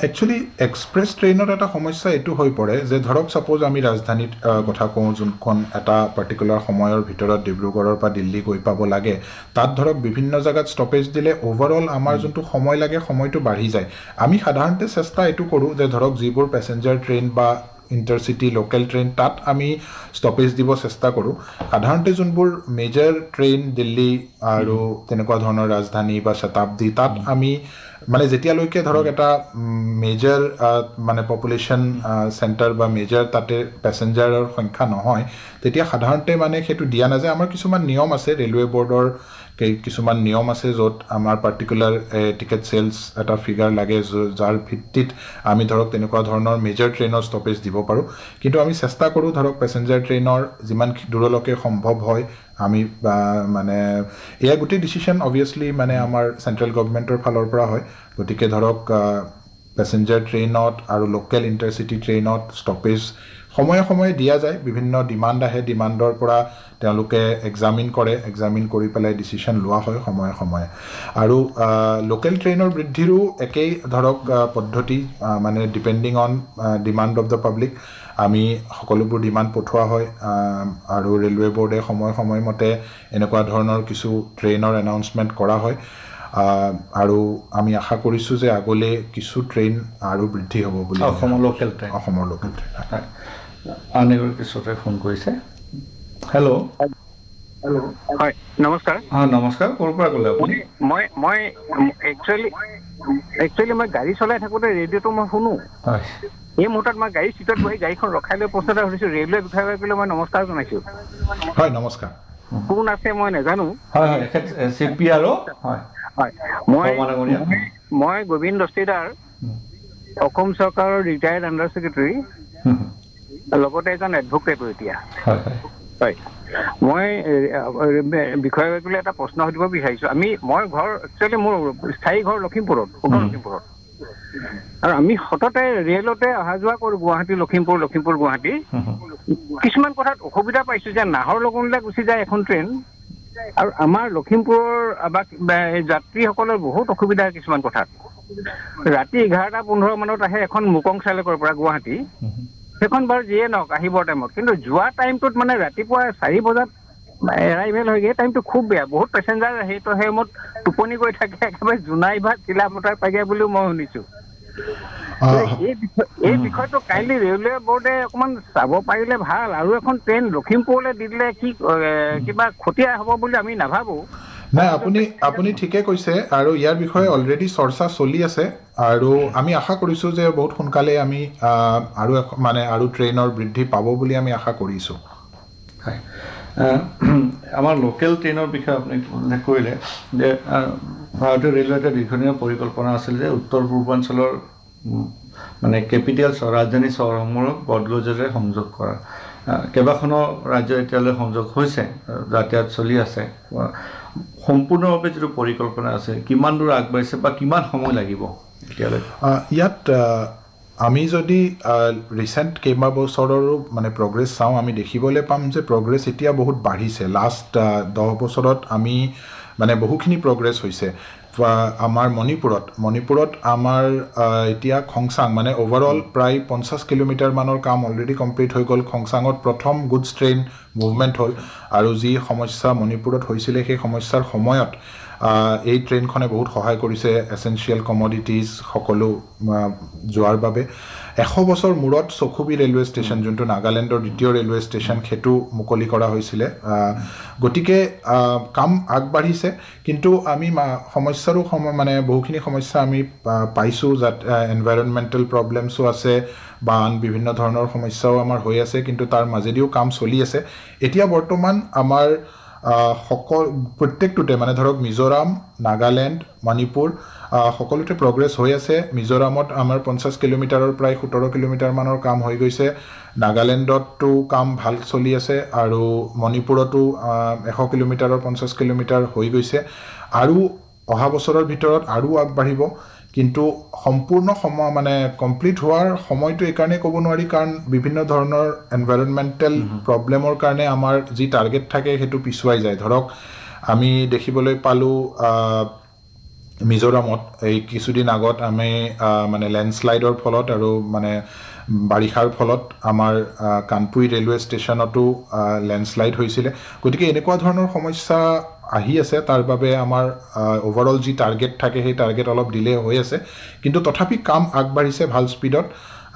একচুৱেলি এক্সপ্ৰেছ ট্ৰেইনত এটা সমস্যা এইটো হৈ পৰে যে ধৰক ছাপ'জ আমি ৰাজধানীত কথা কওঁ যোনখন এটা পাৰ্টিকুলাৰ সময়ৰ ভিতৰত ডিব্ৰুগড়ৰ পৰা দিল্লী গৈ পাব লাগে তাত ধৰক বিভিন্ন জেগাত ষ্টপেজ দিলে অভাৰঅল আমাৰ যোনটো সময় লাগে সময়টো বাঢ়ি যায় আমি সাধাৰণতে চেষ্টা এইটো কৰোঁ যে ধৰক যিবোৰ পেছেঞ্জাৰ ট্ৰেইন বা ইণ্টাৰচিটি লোকেল ট্ৰেইন তাত আমি ষ্টপেজ দিব চেষ্টা কৰোঁ সাধাৰণতে যোনবোৰ মেজৰ ট্ৰেইন দিল্লী আৰু তেনেকুৱা ধৰণৰ ৰাজধানী বা শতাব্দী তাত আমি মানে যেতিয়ালৈকে ধৰক এটা মেজৰ মানে পপুলেশ্যন চেণ্টাৰ বা মেজৰ তাতে পেছেঞ্জাৰৰ সংখ্যা নহয় তেতিয়া সাধাৰণতে মানে সেইটো দিয়া নাযায় আমাৰ কিছুমান নিয়ম আছে ৰেলৱে বৰ্ডৰ কিছুমান নিয়ম আছে য'ত আমাৰ পাৰ্টিকুলাৰ টিকেট চেলছ এটা ফিগাৰ লাগে যাৰ ভিত্তিত আমি ধৰক তেনেকুৱা ধৰণৰ মেজৰ ট্ৰেইনৰ ষ্টপেজ দিব পাৰোঁ কিন্তু আমি চেষ্টা কৰোঁ ধৰক পেছেঞ্জাৰ ট্ৰেইনৰ যিমান দূৰলৈকে সম্ভৱ হয় আমি মানে এয়া গোটেই ডিচিশ্যন অবভিয়াছলি মানে আমাৰ চেণ্ট্ৰেল গভৰ্ণমেণ্টৰ ফালৰ পৰা হয় গতিকে ধৰক পেছেঞ্জাৰ ট্ৰেইনত আৰু লোকেল ইণ্টাৰচিটি ট্ৰেইনত ষ্টপেজ সময়ে সময়ে দিয়া যায় বিভিন্ন ডিমাণ্ড আহে ডিমাণ্ডৰ পৰা তেওঁলোকে এক্সামিন কৰি পেলাই ডিচিশ্যন লোৱা হয় সময়ে সময়ে আৰু লোকেল ট্ৰেইনৰ বৃদ্ধিৰো একেই ধৰক পদ্ধতি মানে depending on demand of the public আমি সকলোবোৰ ডিমাণ্ড পঠোৱা হয় আৰু ৰেলৱে বৰ্ডে সময়মতে এনেকুৱা ধৰণৰ কিছু ট্ৰেইনৰ এনাউন্সমেণ্ট কৰা হয় আৰু আমি আশা কৰিছোঁ যে আগলৈ কিছু ট্ৰেইন আৰু বৃদ্ধি হ'ব বুলি অসমৰ লোকেল ট্ৰেইন আন এগৰাকী শ্ৰোতাই ফোন কৰিছে হেল্ল' হয় নমস্কাৰ নমস্কাৰ ক'ৰ পৰা ক'লে আপুনি মই একচুৱেলি মই গাড়ী চলাই থাকোঁতে ৰেডিঅ'টো মই শুনো হয় এই মুহূৰ্তত মই গাড়ীৰ চিটত বহি গাড়ীখন ৰখাই লৈ প্ৰশ্ন এটা সুধিছোঁ ৰেলৱে বিষয়াসকলক মই নমস্কাৰ জনাইছোঁ হয় নমস্কাৰ কোন আছে মই নাজানো হয় হয় চি পি আৰু হয় হয় মই গোবিন্দ দস্তিদাৰ অসম চৰকাৰৰ ৰিটায়াৰ্ড আণ্ডাৰ ছেক্ৰেটাৰী লগতে এজন এডভকেটো এতিয়া হয় মই বিষয়াসকলে এটা প্ৰশ্ন সুধিব বিচাৰিছোঁ মই ঘৰ একচুৱেলি মোৰ স্থায়ী ঘৰ লখিমপুৰত আৰু আমি সততে ৰেলতে অহা যোৱা কৰোঁ গুৱাহাটী লখিমপুৰ গুৱাহাটী কিছুমান কথাত অসুবিধা পাইছোঁ যে নাহৰলগুনলৈ গুচি যায় এখন ট্ৰেইন আৰু আমাৰ লখিমপুৰৰ যাত্ৰীসকলৰ বহুত অসুবিধা কিছুমান কথাত ৰাতি 11:15 মানত আহে এখন মুকং চাইলেকৰ পৰা গুৱাহাটী সেইখন বাৰু যিয়ে নহওক আহিবৰ টাইমত কিন্তু যোৱা টাইমটোত মানে ৰাতিপুৱা 4 বজাত এৰাইভেল হয়গৈ টাইমটো খুব বেয়া বহুত পেছেঞ্জাৰ আহে তো সেই সময়ত টোপনি গৈ থাকে একেবাৰে জোনাই বা চিলামতাৰ পাগে বুলিও মই শুনিছোঁ এই বিষয়টো কাইণ্ডলি ৰেলৱে বৰ্ডে অকণমান চাব পাৰিলে ভাল আৰু এখন ট্ৰেইন লখিমপুৰলৈ দি দিলে কিবা ক্ষতি হ'ব বুলি আমি নাভাবোঁ নাই আপুনি ঠিকে কৈছে আৰু ইয়াৰ বিষয়ে অলৰেডি চৰ্চা চলি আছে আৰু আমি আশা কৰিছোঁ যে বহুত সোনকালে আমি আৰু ট্ৰেইনৰ বৃদ্ধি পাব বুলি আমি আশা কৰিছোঁ হয় আমাৰ লোকেল ট্ৰেইনৰ বিষয়ে আপুনি উল্লেখ কৰিলে যে ভাৰতীয় ৰেলৱে এটা দীৰ্ঘদিনীয়া পৰিকল্পনা আছিল যে উত্তৰ পূৰ্বাঞ্চলৰ মানে কেপিটেল ৰাজধানী চহৰসমূহক ব্ৰডগেজেৰে সংযোগ কৰা কেইবাখনো ৰাজ্য এতিয়ালৈ সংযোগ হৈছে যাতায়াত চলি আছে সম্পূৰ্ণভাৱে যিটো পৰিকল্পনা আছে কিমান দূৰ আগবাঢ়িছে বা কিমান সময় লাগিব এতিয়ালৈ ইয়াত আমি যদি ৰিচেণ্ট কেইবাবছৰৰো মানে প্ৰগ্ৰেছ চাওঁ আমি দেখিবলৈ পাম যে প্ৰগ্ৰেছ এতিয়া বহুত বাঢ়িছে লাষ্ট 10 বছৰত আমি মানে বহুখিনি প্ৰগ্ৰেছ হৈছে আমাৰ মণিপুৰত আমাৰ এতিয়া খংচাং মানে অভাৰঅল প্ৰায় 50 কিলোমিটাৰ মানৰ কাম অলৰেডি কমপ্লিট হৈ গ'ল খংচাঙত প্ৰথম গুডছ ট্ৰেইন মুভমেণ্ট হ'ল আৰু যি সমস্যা মণিপুৰত হৈছিলে সেই সমস্যাৰ সময়ত এই ট্ৰেইনখনে বহুত সহায় কৰিছে এছেঞ্চিয়েল কমডিটিজ সকলো যোৱাৰ বাবে 100 বছৰ মূৰত চখুবি ৰেলৱে ষ্টেচন যোনটো নাগালেণ্ডৰ দ্বিতীয় ৰেলৱে ষ্টেচন সেইটো মুকলি কৰা হৈছিলে গতিকে কাম আগবাঢ়িছে কিন্তু আমি সমস্যাৰো মানে বহুখিনি সমস্যা আমি পাইছোঁ যাত এনভাইৰনমেণ্টেল প্ৰব্লেমছো আছে বা আন বিভিন্ন ধৰণৰ সমস্যাও আমাৰ হৈ আছে কিন্তু তাৰ মাজেদিও কাম চলি আছে এতিয়া বৰ্তমান আমাৰ প্ৰত্যেকটোতে মানে ধৰক মিজোৰাম নাগালেণ্ড মণিপুৰ সকলোতে প্ৰগ্ৰেছ হৈ আছে মিজোৰামত আমাৰ 50 কিলোমিটাৰৰ প্ৰায় 17 কিলোমিটাৰমানৰ কাম হৈ গৈছে নাগালেণ্ডতো কাম ভাল চলি আছে আৰু মণিপুৰতো 100 কিলোমিটাৰৰ 50 কিলোমিটাৰ হৈ গৈছে আৰু অহা বছৰৰ ভিতৰত আৰু আগবাঢ়িব কিন্তু সম্পূৰ্ণ সময় মানে কমপ্লিট হোৱাৰ সময়টো এইকাৰণে ক'ব নোৱাৰি কাৰণ বিভিন্ন ধৰণৰ এনভাইৰনমেণ্টেল প্ৰব্লেমৰ কাৰণে আমাৰ যি টাৰ্গেট থাকে সেইটো পিছুৱাই যায় ধৰক আমি দেখিবলৈ পালোঁ মিজোৰামত এই কিছুদিন আগত আমি মানে লেণ্ডশ্লাইডৰ ফলত আৰু মানে বাৰিষাৰ ফলত আমাৰ কানপুই ৰেলৱে ষ্টেচনতো লেণ্ডশ্লাইড হৈছিলে গতিকে এনেকুৱা ধৰণৰ সমস্যা আহি আছে তাৰ বাবে আমাৰ ওভাৰঅল যি টাৰ্গেট থাকে সেই টাৰ্গেট অলপ ডিলে হৈ আছে কিন্তু তথাপি কাম আগবাঢ়িছে ভাল স্পীডত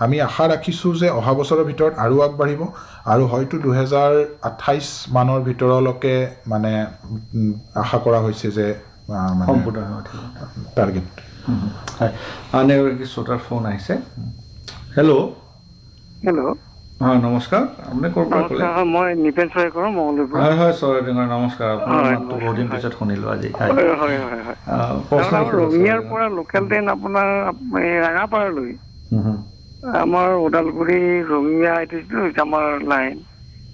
আমি আশা ৰাখিছোঁ যে অহা বছৰৰ ভিতৰত আৰু আগবাঢ়িব আৰু হয়তো 2028 মানৰ ভিতৰলৈকে মানে আশা কৰা হৈছে যে সম্পূৰ্ণ টাৰ্গেট হয় আনে কি শ্ৰোতাৰ ফোন আহিছে হেল্ল' হয় নমস্কাৰ আপুনি ক'ৰ পৰা ক'লে মই নিপেন চৰাইকৰ মঙলদৈৰ হয় হয় চৰাইদেউৰ নমস্কাৰ আপোনাৰ মাতটো বহুত দিন পিছত শুনিলোঁ আজি ৰঙিয়াৰ পৰা লোকেল ট্ৰেইন আপোনাৰ ৰাঙাপাৰালৈ আমাৰ ওদালগুৰি ৰঙিয়া এইটো আমাৰ লাইন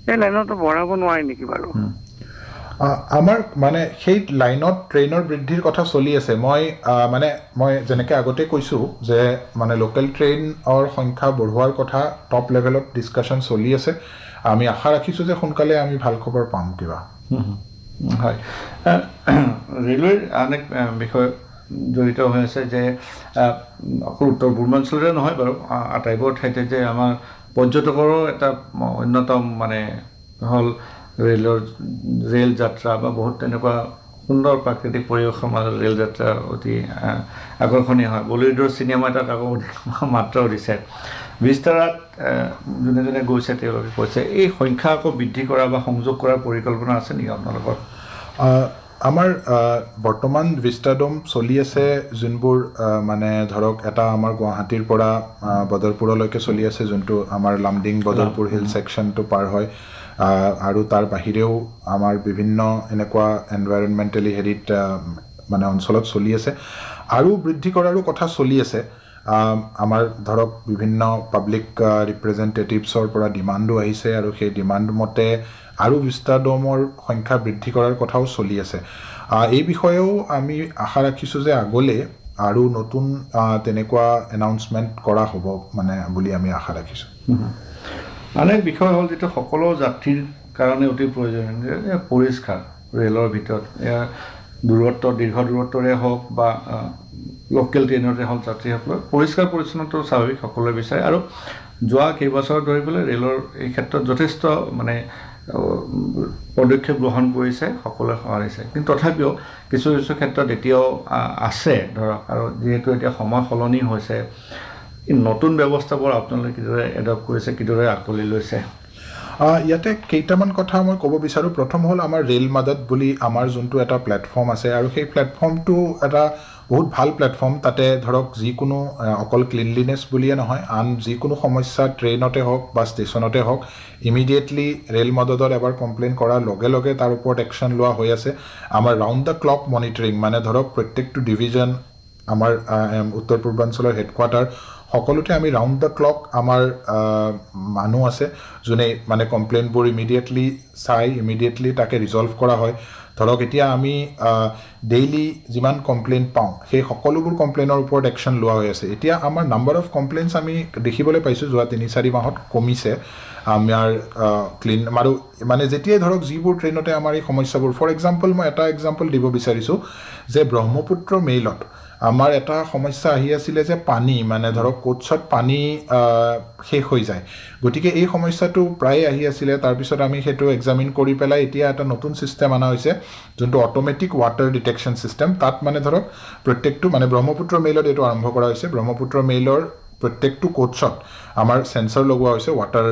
এই লাইনতো বঢ়াব নোৱাৰে নেকি বাৰু আমাৰ মানে সেই লাইনত ট্ৰেইনৰ বৃদ্ধিৰ কথা চলি আছে মই যেনেকৈ আগতে কৈছোঁ যে মানে লোকেল ট্ৰেইনৰ সংখ্যা বঢ়োৱাৰ কথা টপ লেভেলত ডিছকাশ্যন চলি আছে আমি আশা ৰাখিছোঁ যে সোনকালে আমি ভাল খবৰ পাম কিবা হয় ৰেলৱেৰ আন এক বিষয় জড়িত হৈ আছে যে অকল উত্তৰ পূৰ্বাঞ্চলতে নহয় বাৰু আটাইবোৰ ঠাইতে যে আমাৰ পৰ্যটকৰো এটা অন্যতম মানে হ'ল ৰেল যাত্ৰা বা বহুত তেনেকুৱা সুন্দৰ প্ৰাকৃতিক পৰিৱেশৰ মাজত ৰেল যাত্ৰা অতি আকৰ্ষণীয় হয় বলিউডৰ চিনেমা এটাত আকৌ মাত্ৰাও দিছে বিস্তাৰত যোনে যোনে গৈছে তেওঁলোকে কৈছে এই সংখ্যা আকৌ বৃদ্ধি কৰা বা সংযোগ কৰাৰ পৰিকল্পনা আছে নেকি আপোনালোকৰ আমাৰ বৰ্তমান ভিষ্টাডোম চলি আছে যোনবোৰ মানে ধৰক এটা আমাৰ গুৱাহাটীৰ পৰা বদৰপুৰলৈকে চলি আছে যোনটো আমাৰ লামডিং বদৰপুৰ হিল ছেকশ্যনটো পাৰ হয় আৰু তাৰ বাহিৰেও আমাৰ বিভিন্ন এনেকুৱা এনভাইৰনমেণ্টেলি হেৰিত মানে অঞ্চলত চলি আছে আৰু বৃদ্ধি কৰাৰো কথা চলি আছে আমাৰ ধৰক বিভিন্ন পাব্লিক ৰিপ্ৰেজেণ্টেটিভছৰ পৰা ডিমাণ্ডো আহিছে আৰু সেই ডিমাণ্ড মতে আৰু ভিষ্টাডোমৰ সংখ্যা বৃদ্ধি কৰাৰ কথাও চলি আছে এই বিষয়েও আমি আশা ৰাখিছোঁ যে আগলৈ আৰু নতুন তেনেকুৱা এনাউন্সমেণ্ট কৰা হ'ব মানে বুলি আমি আশা ৰাখিছোঁ আন এক বিষয় হ'ল যিটো সকলো যাত্ৰীৰ কাৰণে অতি প্ৰয়োজনীয় পৰিষ্কাৰ ৰেলৰ ভিতৰত দীৰ্ঘ দূৰত্বৰে হওক বা লোকেল ট্ৰেইনতে হওক যাত্ৰীসকলৰ পৰিষ্কাৰ পৰিচ্ছন্নতাটো স্বাভাৱিক সকলোৱে বিচাৰে আৰু যোৱা কেইবছৰ ধৰি পেলাই ৰেলৰ এই ক্ষেত্ৰত যথেষ্ট মানে পদক্ষেপ গ্ৰহণ কৰিছে সকলোৱে সঁহাৰিছে কিন্তু তথাপিও কিছু কিছু ক্ষেত্ৰত এতিয়াও আছে ধৰক আৰু যিহেতু এতিয়া সময় সলনি হৈছে নতুন ব্যৱস্থাবোৰ আপোনালোকে কিদৰে এডপ্ট কৰিছে কিদৰে আকোৱালি লৈছে ইয়াতে কেইটামান কথা মই ক'ব বিচাৰোঁ প্ৰথম হ'ল আমাৰ ৰেল মাদত বুলি আমাৰ যোনটো এটা প্লেটফৰ্ম আছে আৰু সেই প্লেটফৰ্মটো এটা বহুত ভাল প্লেটফৰ্ম তাতে ধৰক যিকোনো অকল ক্লিনলিনেছ বুলিয়ে নহয় আন যিকোনো সমস্যা ট্ৰেইনতে হওক বা ষ্টেচনতে হওক ইমিডিয়েটলি ৰেল মাদতত এবাৰ কমপ্লেইন কৰাৰ লগে লগে তাৰ ওপৰত একশ্যন লোৱা হৈ আছে আমাৰ ৰাউণ্ড দ্য ক্লক মনিটৰিং মানে ধৰক প্ৰত্যেকটো ডিভিজন আমাৰ উত্তৰ পূৰ্বাঞ্চলৰ হেডকোৱাৰ্টাৰ সকলোতে আমি ৰাউণ্ড দ্য ক্লক আমাৰ মানুহ আছে যোনে মানে কমপ্লেইনবোৰ ইমিডিয়েটলি চাই ইমিডিয়েটলি তাকে ৰিজল্ভ কৰা হয় ধৰক এতিয়া আমি ডেইলি যিমান কমপ্লেইন পাওঁ সেই সকলোবোৰ কমপ্লেইনৰ ওপৰত একশ্যন লোৱা হৈ আছে এতিয়া আমাৰ নাম্বাৰ অফ কমপ্লেইনছ আমি দেখিবলৈ পাইছোঁ যোৱা 3-4 মাহত কমিছে আমাৰ ক্লিন আৰু মানে যেতিয়াই ধৰক যিবোৰ ট্ৰেইনতে আমাৰ এই সমস্যাবোৰ ফৰ এক্সাম্পল মই এটা এক্সাম্পল দিব বিচাৰিছোঁ যে ব্ৰহ্মপুত্ৰ মেইলত আমাৰ এটা সমস্যা আহি আছিলে যে পানী মানে ধৰক কোচত পানী শেষ হৈ যায় গতিকে এই সমস্যাটো প্ৰায় আহি আছিলে তাৰপিছত আমি সেইটো এক্সামিন কৰি পেলাই এতিয়া এটা নতুন ছিষ্টেম অনা হৈছে যোনটো অট'মেটিক ৱাটাৰ ডিটেকশ্যন ছিষ্টেম তাত মানে ধৰক প্ৰত্যেকটো মানে ব্ৰহ্মপুত্ৰ মেইলত এইটো আৰম্ভ কৰা হৈছে ব্ৰহ্মপুত্ৰ মেইলৰ প্ৰত্যেকটো কোচত আমাৰ সেন্সৰ লগোৱা হৈছে ৱাটাৰ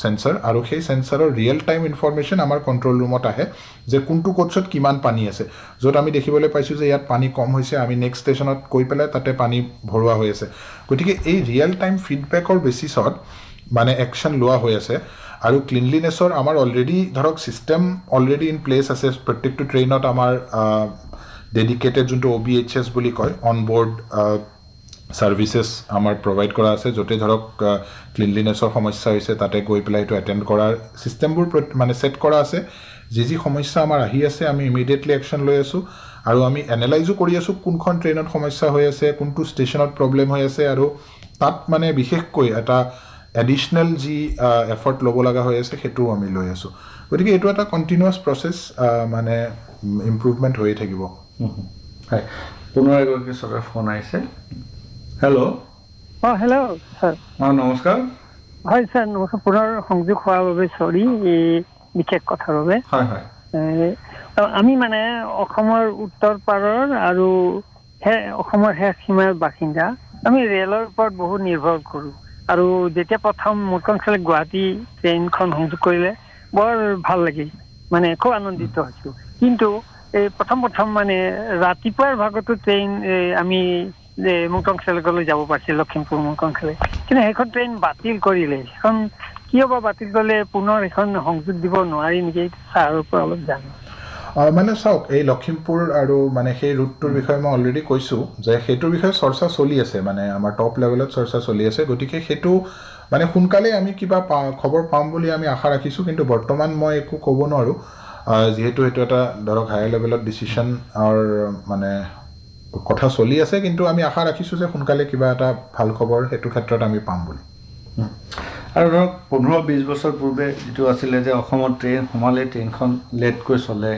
সেন্সৰ আৰু সেই সেন্সৰৰ ৰিয়েল টাইম ইনফৰমেশ্যন আমাৰ কণ্ট্ৰল ৰুমত আহে যে কোনটো কোচত কিমান পানী আছে য'ত আমি দেখিবলৈ পাইছোঁ যে ইয়াত পানী কম হৈছে আমি নেক্সট ষ্টেচনত গৈ পেলাই তাতে পানী ভৰোৱা হৈ আছে গতিকে এই ৰিয়েল টাইম ফিডবেকৰ বেচিছত মানে একশ্যন লোৱা হৈ আছে আৰু ক্লিনলিনেছৰ আমাৰ অলৰেডি ধৰক ছিষ্টেম অলৰেডি ইন প্লেচ আছে প্ৰত্যেকটো ট্ৰেইনত আমাৰ ডেডিকেটেড যোনটো OBHS বুলি কয় অন বৰ্ড ছাৰ্ভিচেছ আমাৰ প্ৰভাইড কৰা আছে য'তে ধৰক ক্লিনলিনেছৰ সমস্যা হৈছে তাতে গৈ পেলাই এইটো এটেণ্ড কৰাৰ ছিষ্টেমবোৰ মানে ছেট কৰা আছে যি সমস্যা আমাৰ আহি আছে আমি ইমিডিয়েটলি একশ্যন লৈ আছোঁ আৰু আমি এনালাইজো কৰি আছোঁ কোনখন ট্ৰেইনত সমস্যা হৈ আছে কোনটো ষ্টেচনত প্ৰব্লেম হৈ আছে আৰু তাত মানে বিশেষকৈ এটা এডিশ্যনেল যি এফৰ্ট ল'ব লগা হৈ আছে সেইটোও আমি লৈ আছোঁ গতিকে এইটো এটা কণ্টিনিউৱাছ প্ৰচেছ মানে ইম্প্ৰুভমেণ্ট হৈয়ে থাকিব হয় পুনৰ এগৰাকী চৰকাৰ ফোন আহিছে হেল্ল' হেল্ল' ছাৰ নমস্কাৰ হয় ছাৰ নমস্কাৰ পুনৰ সংযোগ হোৱাৰ বাবে চৰি বিশেষ কথাৰ বাবে হয় হয় আমি মানে অসমৰ উত্তৰ পাৰৰ আৰু অসমৰ শেষ সীমাৰ বাসিন্দা আমি ৰেলৰ ওপৰত বহুত নিৰ্ভৰ কৰোঁ আৰু যেতিয়া প্ৰথম মুখ্যাঞ্চলে গুৱাহাটী ট্ৰেইনখন সংযোগ কৰিলে বৰ ভাল লাগিল মানে খুব আনন্দিত হৈছোঁ কিন্তু এই প্ৰথম মানে ৰাতিপুৱাৰ ভাগতো ট্ৰেইন আমি মুখ্যাঞ্চললৈ যাব পাৰিছিল লখিমপুৰ মুখ্যাঞ্চলে কিন্তু সেইখন ট্ৰেইন বাতিল কৰিলে সেইখন কিয় বা বাতিল কৰিলে পুনৰ এখন সংযোগ দিব নোৱাৰি নেকি ছাৰৰ পৰা অলপ জানো মানে চাওক এই লখিমপুৰ আৰু মানে সেই ৰুটটোৰ বিষয়ে মই অলৰেডি কৈছোঁ যে সেইটোৰ বিষয়ে চৰ্চা চলি আছে মানে আমাৰ টপ লেভেলত চৰ্চা চলি আছে গতিকে সেইটো মানে সোনকালে আমি কিবা খবৰ পাম বুলি আমি আশা ৰাখিছোঁ কিন্তু বৰ্তমান মই একো ক'ব নোৱাৰোঁ যিহেতু সেইটো এটা ধৰক হায়াৰ লেভেলত ডিচিশ্যনৰ মানে কথা চলি আছে কিন্তু আমি আশা ৰাখিছোঁ যে সোনকালে কিবা এটা ভাল খবৰ সেইটো ক্ষেত্ৰত আমি পাম বুলি আৰু ধৰক 15-20 বছৰ পূৰ্বে যিটো আছিলে যে অসমত ট্ৰেইন সোমালে ট্ৰেইনখন লেটকৈ চলে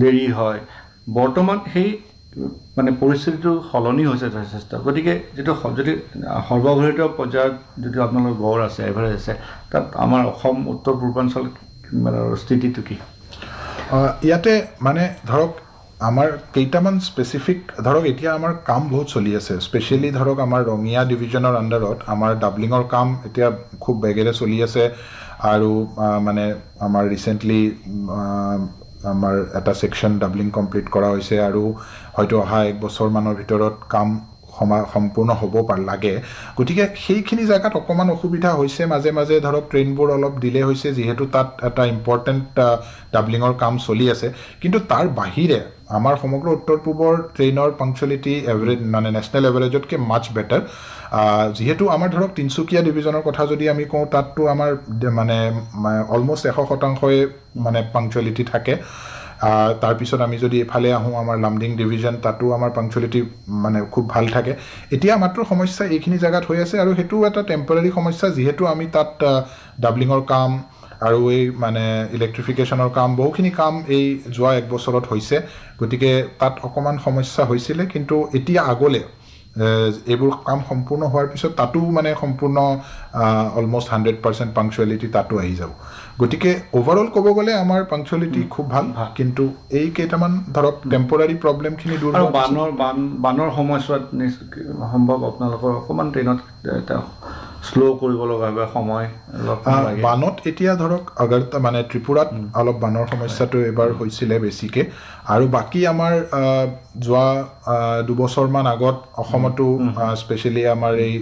দেৰি হয় বৰ্তমান সেই মানে পৰিস্থিতিটো সলনি হৈছে যথেষ্ট গতিকে যিটো যদি সৰ্বভাৰতীয় পৰ্যায়ত যদি আপোনালোকৰ গড় আছে এভাৰেজ আছে তাত আমাৰ অসম উত্তৰ পূৰ্বাঞ্চল মানে স্থিতিটো কি ইয়াতে মানে ধৰক আমাৰ কেইটামান স্পেচিফিক ধৰক এতিয়া আমাৰ কাম বহুত চলি আছে স্পেচিয়েলি ধৰক আমাৰ ৰঙিয়া ডিভিজনৰ আণ্ডাৰত আমাৰ ডাবলিঙৰ কাম এতিয়া খুব বেগেৰে চলি আছে আৰু মানে আমাৰ ৰিচেণ্টলি আমাৰ এটা ছেকশ্যন ডাবলিং কমপ্লিট কৰা হৈছে আৰু হয়তো অহা 1 বছৰমানৰ ভিতৰত কাম সম্পূৰ্ণ হ'ব লাগে গতিকে সেইখিনি জেগাত অকণমান অসুবিধা হৈছে মাজে মাজে ধৰক ট্ৰেইনবোৰ অলপ ডিলে হৈছে যিহেতু তাত এটা ইম্পৰ্টেণ্ট ডাবলিঙৰ কাম চলি আছে কিন্তু তাৰ বাহিৰে আমাৰ সমগ্ৰ উত্তৰ পূবৰ ট্ৰেইনৰ পাংচুৱেলিটি এভাৰেজ মানে নেশ্যনেল এভাৰেজতকৈ মাছ বেটাৰ যিহেতু আমাৰ ধৰক তিনিচুকীয়া ডিভিজনৰ কথা যদি আমি কওঁ তাততো আমাৰ মানে অলমষ্ট 100%ই মানে পাংচুৱেলিটি থাকে তাৰপিছত আমি যদি এফালে আহোঁ আমাৰ লামডিং ডিভিজন তাতো আমাৰ পাংচুৱেলিটি মানে খুব ভাল থাকে এতিয়া মাত্ৰ সমস্যা এইখিনি জেগাত হৈ আছে আৰু সেইটো এটা টেম্পৰাৰী সমস্যা যিহেতু আমি তাত ডাবলিঙৰ কাম আৰু এই মানে ইলেক্ট্ৰিফিকেশ্যনৰ কাম বহুখিনি কাম এই যোৱা 1 বছৰত হৈছে গতিকে তাত অকণমান সমস্যা হৈছিলে কিন্তু এতিয়া আগলৈ এইবোৰ কাম সম্পূৰ্ণ হোৱাৰ পিছত তাতো মানে সম্পূৰ্ণ অলমষ্ট 100% পাংচুৱেলিটি তাতো আহি যাব গতিকে অভাৰঅল ক'ব গ'লে আমাৰ পাংচুৱেলিটি খুব ভাল কিন্তু এই কেইটামান ধৰক টেম্পৰাৰী প্ৰব্লেমখিনি দূৰ আৰু বানৰ সময়ছোৱাত সম্ভৱ আপোনালোকৰ অকণমান ট্ৰেইনত শ্ল' কৰিব লগা হয় সময় বানত এতিয়া ধৰক মানে ত্ৰিপুৰাত অলপ বানৰ সমস্যাটো এবাৰ হৈছিলে বেছিকৈ আৰু বাকী আমাৰ যোৱা 2 বছৰমান আগত অসমতো স্পেচিয়েলি আমাৰ এই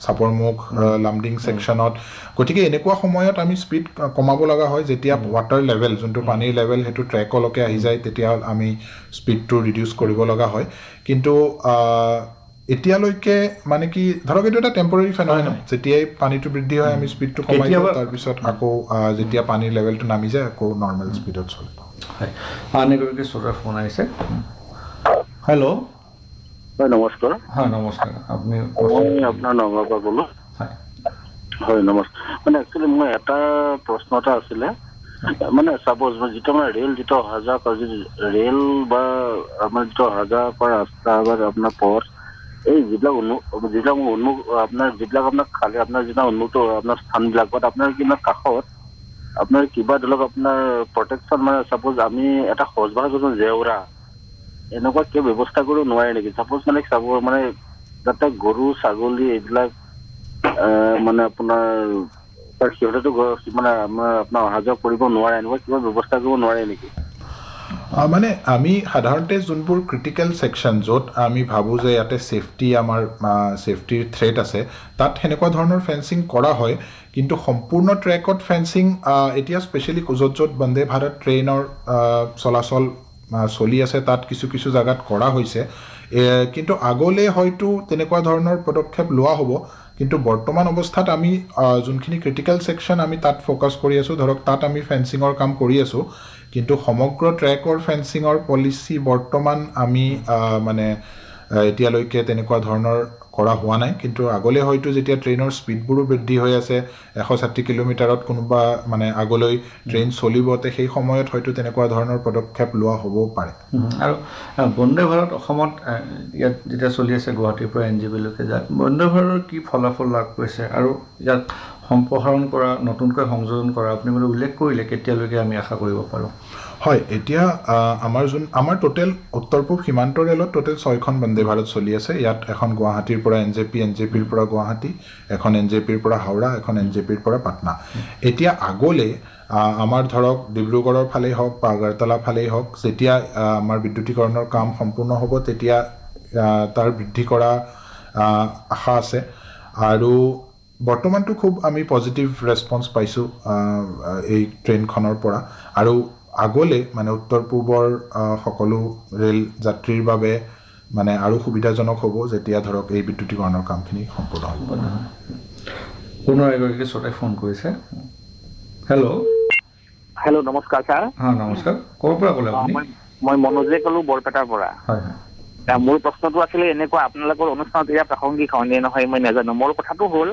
চাপৰমুখ লামডিং ছেকশ্যনত গতিকে এনেকুৱা সময়ত আমি স্পীড কমাব লগা হয় যেতিয়া ৱাটাৰ লেভেল যোনটো পানীৰ লেভেল সেইটো ট্ৰেকলৈকে আহি যায় তেতিয়া আমি স্পীডটো ৰিডিউচ কৰিব লগা হয় কিন্তু এতিয়ালৈকে মানে কি ধৰক এইটো এটা টেম্পৰাৰী ফেন'মেনন যেতিয়াই পানীটো বৃদ্ধি হয় আমি স্পীডটো কমাই দিওঁ তাৰপিছত আকৌ যেতিয়া পানীৰ লেভেলটো নামি যায় আকৌ নৰ্মেল স্পীডত চলে আন এগৰাকী শ্ৰোতাৰ ফোন আহিছে হেল্ল' হয় নমস্কাৰ হয় নমস্কাৰ আপুনি আপোনাৰ নগাঁৱৰ পৰা ক'লোঁ হয় হয় নমস্কাৰ মানে একচুৱেলি মই এটা প্ৰশ্ন এটা আছিলে মানে চাপ'জ যিটো আমাৰ যিটো অহা যোৱা কৰে ৰেল বা আমাৰ যিটো অহা যোৱা কৰা ৰাস্তা বা আপোনাৰ পথ এই যিবিলাক আপোনাৰ খালী আপোনাৰ যিবিলাক উন্নত আপোনাৰ স্থানবিলাকত আপোনাৰ কিবা কাষত আপোনাৰ কিবা ধৰি লওক আপোনাৰ প্ৰটেকশ্যন মানে চাপ'জ আমি এটা সজবাহ যদি জেওৰা এনেকুৱা কিবা ব্যৱস্থা কৰিব নোৱাৰে নেকি চাপ'জ মানে চাব মানে যাতে গৰু ছাগলী এইবিলাক মানে আপোনাৰ সিহঁতেতো মানে আপোনাৰ অহা যোৱা কৰিব নোৱাৰে এনেকুৱা কিবা ব্যৱস্থা কৰিব নোৱাৰে নেকি মানে আমি সাধাৰণতে যোনবোৰ ক্ৰিটিকেল ছেকশ্যন য'ত আমি ভাবোঁ যে ইয়াতে আমাৰ ছেফটিৰ থ্ৰেট আছে তাত সেনেকুৱা ধৰণৰ ফেন্সিং কৰা হয় কিন্তু সম্পূৰ্ণ ট্ৰেকত ফেন্সিং এতিয়া স্পেচিয়েলি য'ত বন্দে ভাৰত ট্ৰেইনৰ চলাচল চলি আছে তাত কিছু কিছু জাগাত কৰা হৈছে কিন্তু আগলৈ হয়তো তেনেকুৱা ধৰণৰ পদক্ষেপ লোৱা হ'ব কিন্তু বৰ্তমান অৱস্থাত আমি যোনখিনি ক্ৰিটিকেল ছেকশ্যন আমি তাত ফ'কাছ কৰি আছোঁ ধৰক তাত আমি ফেন্সিঙৰ কাম কৰি আছোঁ কিন্তু সমগ্ৰ ট্ৰেকৰ ফেন্সিঙৰ পলিচি বৰ্তমান আমি মানে এতিয়ালৈকে তেনেকুৱা ধৰণৰ কৰা হোৱা নাই কিন্তু আগলৈ হয়তো যেতিয়া ট্ৰেইনৰ স্পীডবোৰো বৃদ্ধি হৈ আছে 160 কিলোমিটাৰত কোনোবা মানে আগলৈ ট্ৰেইন চলিবতে সেই সময়ত হয়তো তেনেকুৱা ধৰণৰ পদক্ষেপ লোৱা হ'ব পাৰে আৰু বন্দে ভাৰত অসমত ইয়াত যেতিয়া চলি আছে গুৱাহাটীৰ পৰা NJPলৈকে যায় বন্দে ভাৰতৰ কি ফলাফল লাভ কৰিছে আৰু ইয়াত সম্প্ৰসাৰণ কৰা নতুনকৈ সংযোজন কৰা আপুনি মানে উল্লেখ কৰিলে কেতিয়ালৈকে আমি আশা কৰিব পাৰোঁ হয় এতিয়া আমাৰ টোটেল উত্তৰ পূব সীমান্ত ৰেলত টোটেল 6খন বন্দে ভাৰত চলি আছে ইয়াত এখন গুৱাহাটীৰ পৰা NJPৰ পৰা গুৱাহাটী এখন NJPৰ পৰা হাওৰা এখন NJPৰ পৰা পাটনা এতিয়া আগলৈ আমাৰ ধৰক ডিব্ৰুগড়ৰ ফালেই হওক বা আগৰতলা ফালেই হওক যেতিয়া আমাৰ বিদ্যুতীকৰণৰ কাম সম্পূৰ্ণ হ'ব তেতিয়া তাৰ বৃদ্ধি কৰা আশা আছে আৰু বৰ্তমানটো খুব আমি পজিটিভ ৰেছপন্স পাইছোঁ এই ট্ৰেইনখনৰ পৰা আৰু আগলৈ মানে উত্তৰ পূবৰ সকলো ৰেল যাত্ৰীৰ বাবে মানে আৰু সুবিধাজনক হ'ব যেতিয়া ধৰক এই বিদ্যুতীকৰণৰ কামখিনি সম্পূৰ্ণ হ'ব পুনৰ এগৰাকী শ্ৰোতাই ফোন কৰিছে হেল্ল' নমস্কাৰ ছাৰ নমস্কাৰ ক'ৰ পৰা ক'লে আপুনি মই মনোজে ক'লোঁ বৰপেটাৰ পৰা হয় মোৰ প্ৰশ্নটো আছিলে এনেকুৱা আপোনালোকৰ অনুষ্ঠানত এতিয়া প্ৰাসংগিক হয়নে নহয় মই নাজানো মোৰ কথাটো হ'ল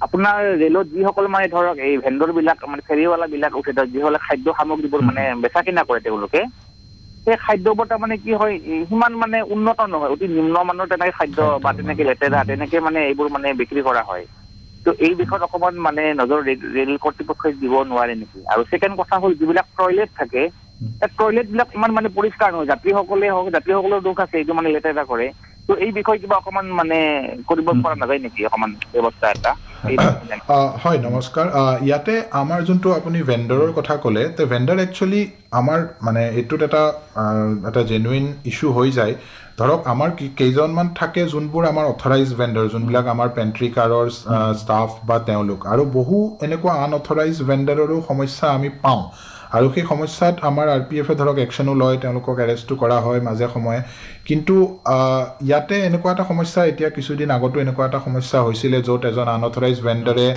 আপোনাৰ ৰেলত যিসকল মানে ধৰক এই ভেণ্ডৰবিলাক মানে ফেৰীৱালাবিলাক উঠে যিসকলে খাদ্য সামগ্ৰীবোৰ মানে বেচা কিনা কৰে তেওঁলোকে সেই খাদ্যবোৰ তাৰমানে কি হয় সিমান মানে উন্নত নহয় অতি নিম্নমানৰ তেনেকৈ খাদ্য বা তেনেকৈ লেতেৰা তেনেকৈ মানে এইবোৰ মানে বিক্ৰী কৰা হয় তো এই বিষয়ত অকণমান মানে নজৰ ৰেল কৰ্তৃপক্ষই দিব নোৱাৰে নেকি আৰু ছেকেণ্ড কথা হ'ল যিবিলাক টয়লেট থাকে টয়লেটবিলাক ইমান মানে পৰিষ্কাৰ নহয় যাত্ৰীসকলৰ দুখ আছে এইটো মানে লেতেৰা কৰে তো এই বিষয়ে কিবা অকণমান মানে কৰিব পৰা নাযায় নেকি অকণমান ব্যৱস্থা এটা হয় নমস্কাৰ ইয়াতে আমাৰ যোনটো আপুনি ভেণ্ডৰৰ কথা ক'লে তে ভেণ্ডৰ একচুৱেলি আমাৰ মানে এইটোত এটা জেনুইন ইছ্যু হৈ যায় ধৰক আমাৰ কেইজনমান থাকে যোনবোৰ আমাৰ অথৰাইজ ভেণ্ডৰ যোনবিলাক আমাৰ পেণ্ট্ৰি কাৰৰ ষ্টাফ বা তেওঁলোক আৰু বহু এনেকুৱা আনঅথৰাইজ ভেণ্ডৰৰো সমস্যা আমি পাওঁ আৰু সেই সমস্যাত আমাৰ RPF ধৰক একশ্যনো লয় তেওঁলোকক এৰেষ্টটো কৰা হয় মাজে সময়ে কিন্তু ইয়াতে এনেকুৱা এটা সমস্যা এতিয়া কিছুদিন আগতো এনেকুৱা এটা সমস্যা হৈছিলে য'ত এজন আনঅথৰাইজ ভেণ্ডৰে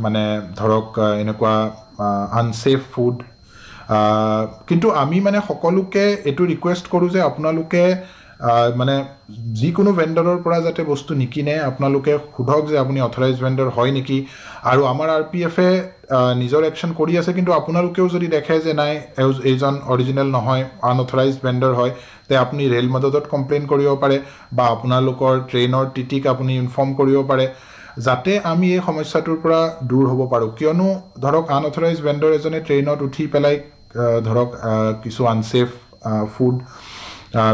মানে ধৰক এনেকুৱা আনছেফ ফুড কিন্তু আমি মানে সকলোকে এইটো ৰিকুৱেষ্ট কৰোঁ যে আপোনালোকে মানে যিকোনো ভেণ্ডৰৰ পৰা যাতে বস্তু নিকিনে আপোনালোকে সোধক যে আপুনি অথৰাইজ ভেণ্ডৰ হয় নেকি আৰু আমাৰ RPFে নিজৰ একশ্যন কৰি আছে কিন্তু আপোনালোকেও যদি দেখে যে নাই এইজন অৰিজিনেল নহয় আনঅথৰাইজ ভেণ্ডৰ হয় তে আপুনি ৰেল মদদত কমপ্লেইন কৰিব পাৰে বা আপোনালোকৰ ট্ৰেইনৰ TTক আপুনি ইনফৰ্ম কৰিব পাৰে যাতে আমি এই সমস্যাটোৰ পৰা দূৰ হ'ব পাৰোঁ কিয়নো ধৰক আনঅথৰাইজ ভেণ্ডৰ এজনে ট্ৰেইনত উঠি পেলাই ধৰক কিছু আনছেফ ফুড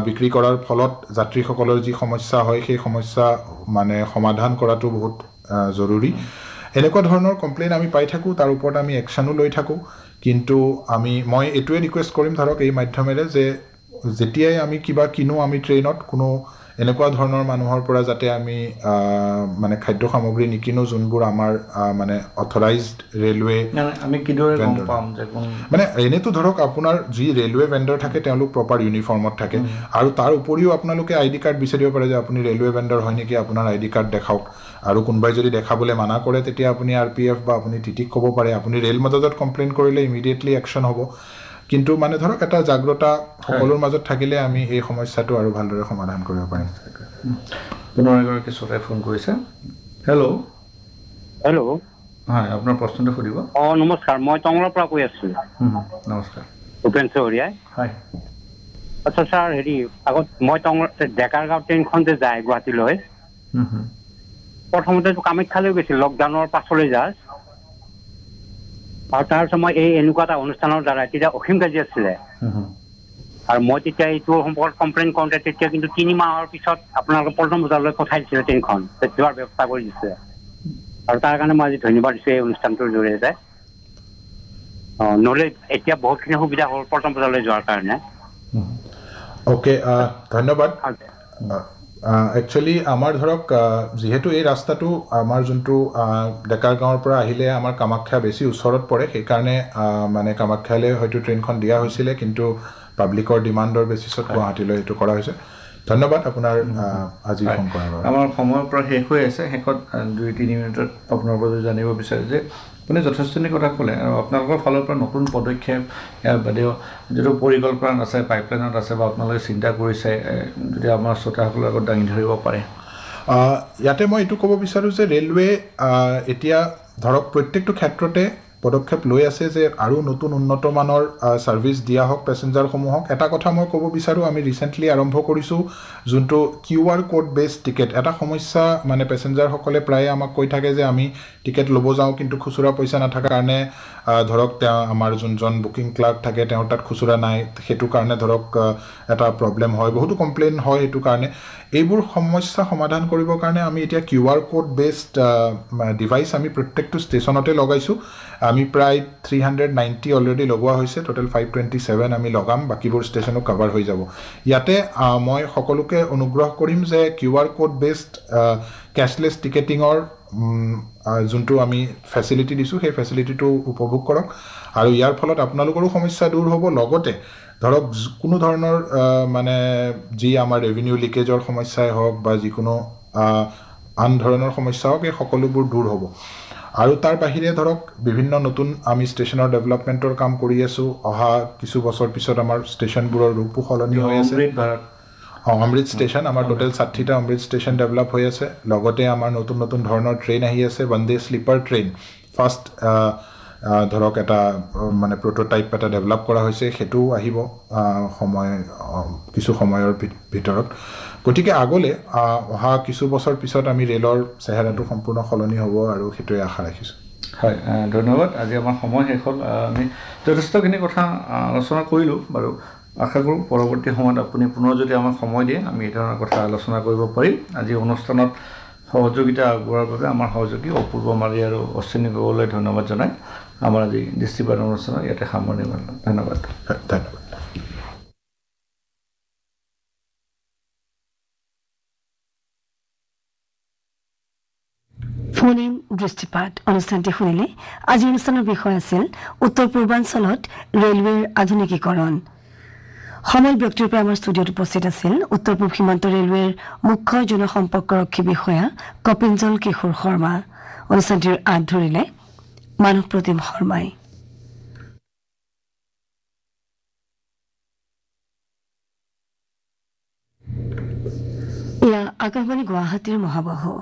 বিক্ৰী কৰাৰ ফলত যাত্ৰীসকলৰ যি সমস্যা হয় সেই সমস্যা মানে সমাধান কৰাটো বহুত জৰুৰী এনেকুৱা ধৰণৰ কমপ্লেইন আমি পাই থাকোঁ তাৰ ওপৰত আমি একশ্যনো লৈ থাকোঁ কিন্তু মই এইটোৱে ৰিকুৱেষ্ট কৰিম ধৰক এই মাধ্যমেৰে যে যেতিয়াই আমি কিবা কিনো আমি ট্ৰেইনত কোনো এনেকুৱা ধৰণৰ মানুহৰ পৰা যাতে আমি মানে খাদ্য সামগ্ৰী নিকিনো যোনবোৰ আমাৰ মানে অথৰাইজড ৰেলৱে আমি কিদৰে গম পাম যে মানে এনেতো ধৰক আপোনাৰ যি ৰেলৱে ভেণ্ডৰ থাকে তেওঁলোক প্ৰপাৰ ইউনিফৰ্মত থাকে আৰু তাৰ উপৰিও আপোনালোকে ID কাৰ্ড বিচাৰিব পাৰে যে আপুনি ৰেলৱে ভেণ্ডৰ হয় নেকি আপোনাৰ ID কাৰ্ড দেখাওক আৰু কোনোবাই যদি দেখাবলৈ মানা কৰে তেতিয়া আপুনি RPF বা আপুনি TTক ক'ব পাৰে আপুনি ৰেল মদদত কমপ্লেইন কৰিলে ইমিডিয়েটলি একশ্যন হ'ব কিন্তু মানে ধৰক এটা জাগ্ৰতা সকলোৰ মাজত থাকিলে আমি এই সমস্যাটো আৰু ভালদৰে সমাধান কৰিব পাৰিম পুনৰ এগৰাকী শ্ৰোতাই ফোন কৰিছে হেল্ল' হয় আপোনাৰ প্ৰশ্নটো সুধিব নমস্কাৰ মই টঙৰৰ পৰা কৈ আছোঁ নমস্কাৰ ভূপেন চৌৰীয়াই হয় আচ্ছা ছাৰ আগত মই ডেকাৰগাঁও ট্ৰেইনখন যে যায় গুৱাহাটীলৈ প্ৰথমতেতো কামাখ্যালৈ গৈছিল লকডাউনৰ পাছলৈ যায় আৰু তাৰপিছত মই এনেকুৱা এটা অনুষ্ঠানৰ দ্বাৰা তেতিয়া অসীম কাজি আছিলে আৰু মই তেতিয়া এইটোৰ সম্পৰ্কত কমপ্লেইন কৰোঁতে তেতিয়া কিন্তু 3 মাহৰ পিছত আপোনালোকে পল্টন বজাৰলৈ পঠাই দিছিলে ট্ৰেইনখন যোৱাৰ ব্যৱস্থা কৰি দিছে আৰু তাৰ কাৰণে মই আজি ধন্যবাদ দিছোঁ এই অনুষ্ঠানটোৰ জৰিয়তে নহ'লে এতিয়া বহুতখিনি সুবিধা হ'ল প্ৰথম বজাৰলৈ যোৱাৰ কাৰণে। অ'কে, ধন্যবাদ। একচুৱেলি আমাৰ ধৰক যিহেতু এই ৰাস্তাটো আমাৰ যোনটো ডেকাৰ গাঁৱৰ পৰা আহিলে আমাৰ কামাখ্যা বেছি ওচৰত পৰে, সেইকাৰণে মানে কামাখ্যালৈ হয়তো ট্ৰেইনখন দিয়া হৈছিলে, কিন্তু পাব্লিকৰ ডিমাণ্ডৰ বেচিছত গুৱাহাটীলৈ এইটো কৰা হৈছে। ধন্যবাদ আপোনাৰ আজি ফোন কৰাৰ বাবে। আমাৰ সময়ৰ পৰা শেষ হৈ আছে। শেষত 2-3 মিনিটত আপোনাৰ পৰা জানিব বিচাৰে যে আপুনি যথেষ্টখিনি কথা ক'লে, আৰু আপোনালোকৰ ফালৰ পৰা নতুন পদক্ষেপ ইয়াৰ বাদেও যিটো পৰিকল্পনা আছে, পাইপলাইনত আছে বা আপোনালোকে চিন্তা কৰিছে, যদি আমাৰ শ্ৰোতাসকলৰ আগত দাঙি ধৰিব পাৰে। ইয়াতে মই এইটো ক'ব বিচাৰোঁ যে ৰেলৱে এতিয়া ধৰক প্ৰত্যেকটো ক্ষেত্ৰতে পদক্ষেপ লৈ আছে যে আৰু নতুন উন্নত মানৰ ছাৰ্ভিচ দিয়া হওক পেছেঞ্জাৰসমূহক। এটা কথা মই ক'ব বিচাৰোঁ, আমি ৰিচেণ্টলি আৰম্ভ কৰিছোঁ যোনটো QR কোড বেছড টিকেট। এটা সমস্যা মানে পেছেঞ্জাৰসকলে প্ৰায়ে আমাক কৈ থাকে যে আমি টিকেট ল'ব যাওঁ কিন্তু খুচুৰা পইচা নাথাকাৰ কাৰণে ধৰক আমাৰ যোনজন বুকিং ক্লাৰ্ক থাকে তেওঁৰ তাত খুচুৰা নাই, সেইটো কাৰণে ধৰক এটা প্ৰব্লেম হয়, বহুতো কমপ্লেইন হয় সেইটো কাৰণে। এইবোৰ সমস্যা সমাধান কৰিবৰ কাৰণে আমি এতিয়া QR কোড বেছড ডিভাইচ আমি প্ৰত্যেকটো ষ্টেচনতে লগাইছোঁ। আমি প্ৰায় 390 অলৰেডি লগোৱা হৈছে, টোটেল 527 আমি লগাম, বাকীবোৰ ষ্টেচনো কভাৰ হৈ যাব। ইয়াতে মই সকলোকে অনুগ্ৰহ কৰিম যে QR কোড বেছড কেছলেছ টিকেটিঙৰ যোনটো আমি ফেচিলিটি দিছোঁ সেই ফেচিলিটিটো উপভোগ কৰক, আৰু ইয়াৰ ফলত আপোনালোকৰো সমস্যা দূৰ হ'ব। লগতে ধৰক কোনো ধৰণৰ মানে যি আমাৰ ৰেভিনিউ লিকেজৰ সমস্যাই হওক বা যিকোনো আন ধৰণৰ সমস্যা হওক, এই সকলোবোৰ দূৰ হ'ব। আৰু তাৰ বাহিৰে ধৰক বিভিন্ন নতুন আমি ষ্টেচনৰ ডেভেলপমেণ্টৰ কাম কৰি আছোঁ। অহা কিছু বছৰ পিছত আমাৰ ষ্টেচনবোৰৰ ৰূপো সলনি হৈ আছে। অমৃত ষ্টেচন আমাৰ টোটেল 60টা অমৃত ষ্টেচন ডেভেলপ হৈ আছে। লগতে আমাৰ নতুন নতুন ধৰণৰ ট্ৰেইন আহি আছে, বন্দে শ্লিপাৰ ট্ৰেইন ফাৰ্ষ্ট ধৰক এটা মানে প্ৰটোটাইপ এটা ডেভেলপ কৰা হৈছে, সেইটোও আহিব কিছু সময়ৰ ভিতৰত। গতিকে আগলৈ অহা কিছু বছৰ পিছত আমি ৰেলৰ চেহেৰাটো সম্পূৰ্ণ সলনি হ'ব, আৰু সেইটোৱে আশা ৰাখিছোঁ। হয়, ধন্যবাদ। আজি আমাৰ সময় শেষ হ'ল। আমি যথেষ্টখিনি কথা আলোচনা কৰিলোঁ বাৰু। আশা কৰোঁ পৰৱৰ্তী সময়ত আপুনি পুনৰ যদি আমাক সময় দিয়ে আমি এই ধৰণৰ কথা আলোচনা কৰিব পাৰিম। আজি অনুষ্ঠানত সহযোগিতা আগবঢ়োৱাৰ বাবে আমাৰ সহযোগী অপূৰ্ব মালী আৰু অশ্বিনী গগৈলৈ ধন্যবাদ জনাই আমাৰ আজি দৃষ্টিবাদ অনুষ্ঠানত ইয়াতে সামৰণি মাৰিলোঁ। ধন্যবাদ। ধন্যবাদ। ফোন ইন দৃষ্টিপাত অনুষ্ঠানটি শুনিলে। আজিৰ অনুষ্ঠানৰ বিষয় আছিল উত্তৰ পূৰ্বাঞ্চলত ৰেলৱেৰ আধুনিকীকৰণ। সমল ব্যক্তিৰ পৰা আমাৰ ষ্টুডিঅ'ত উপস্থিত আছিল উত্তৰ পূব সীমান্ত ৰেলৱেৰ মুখ্য জনসম্পৰ্কৰক্ষী বিষয়া কপিঞ্জল কিশোৰ শৰ্মা। অনুষ্ঠানটিৰ আঁত ধৰিলে মানৱ প্ৰতিম শৰ্মাই। এয়া আকাশবাণী গুৱাহাটীৰ মহাবাহু।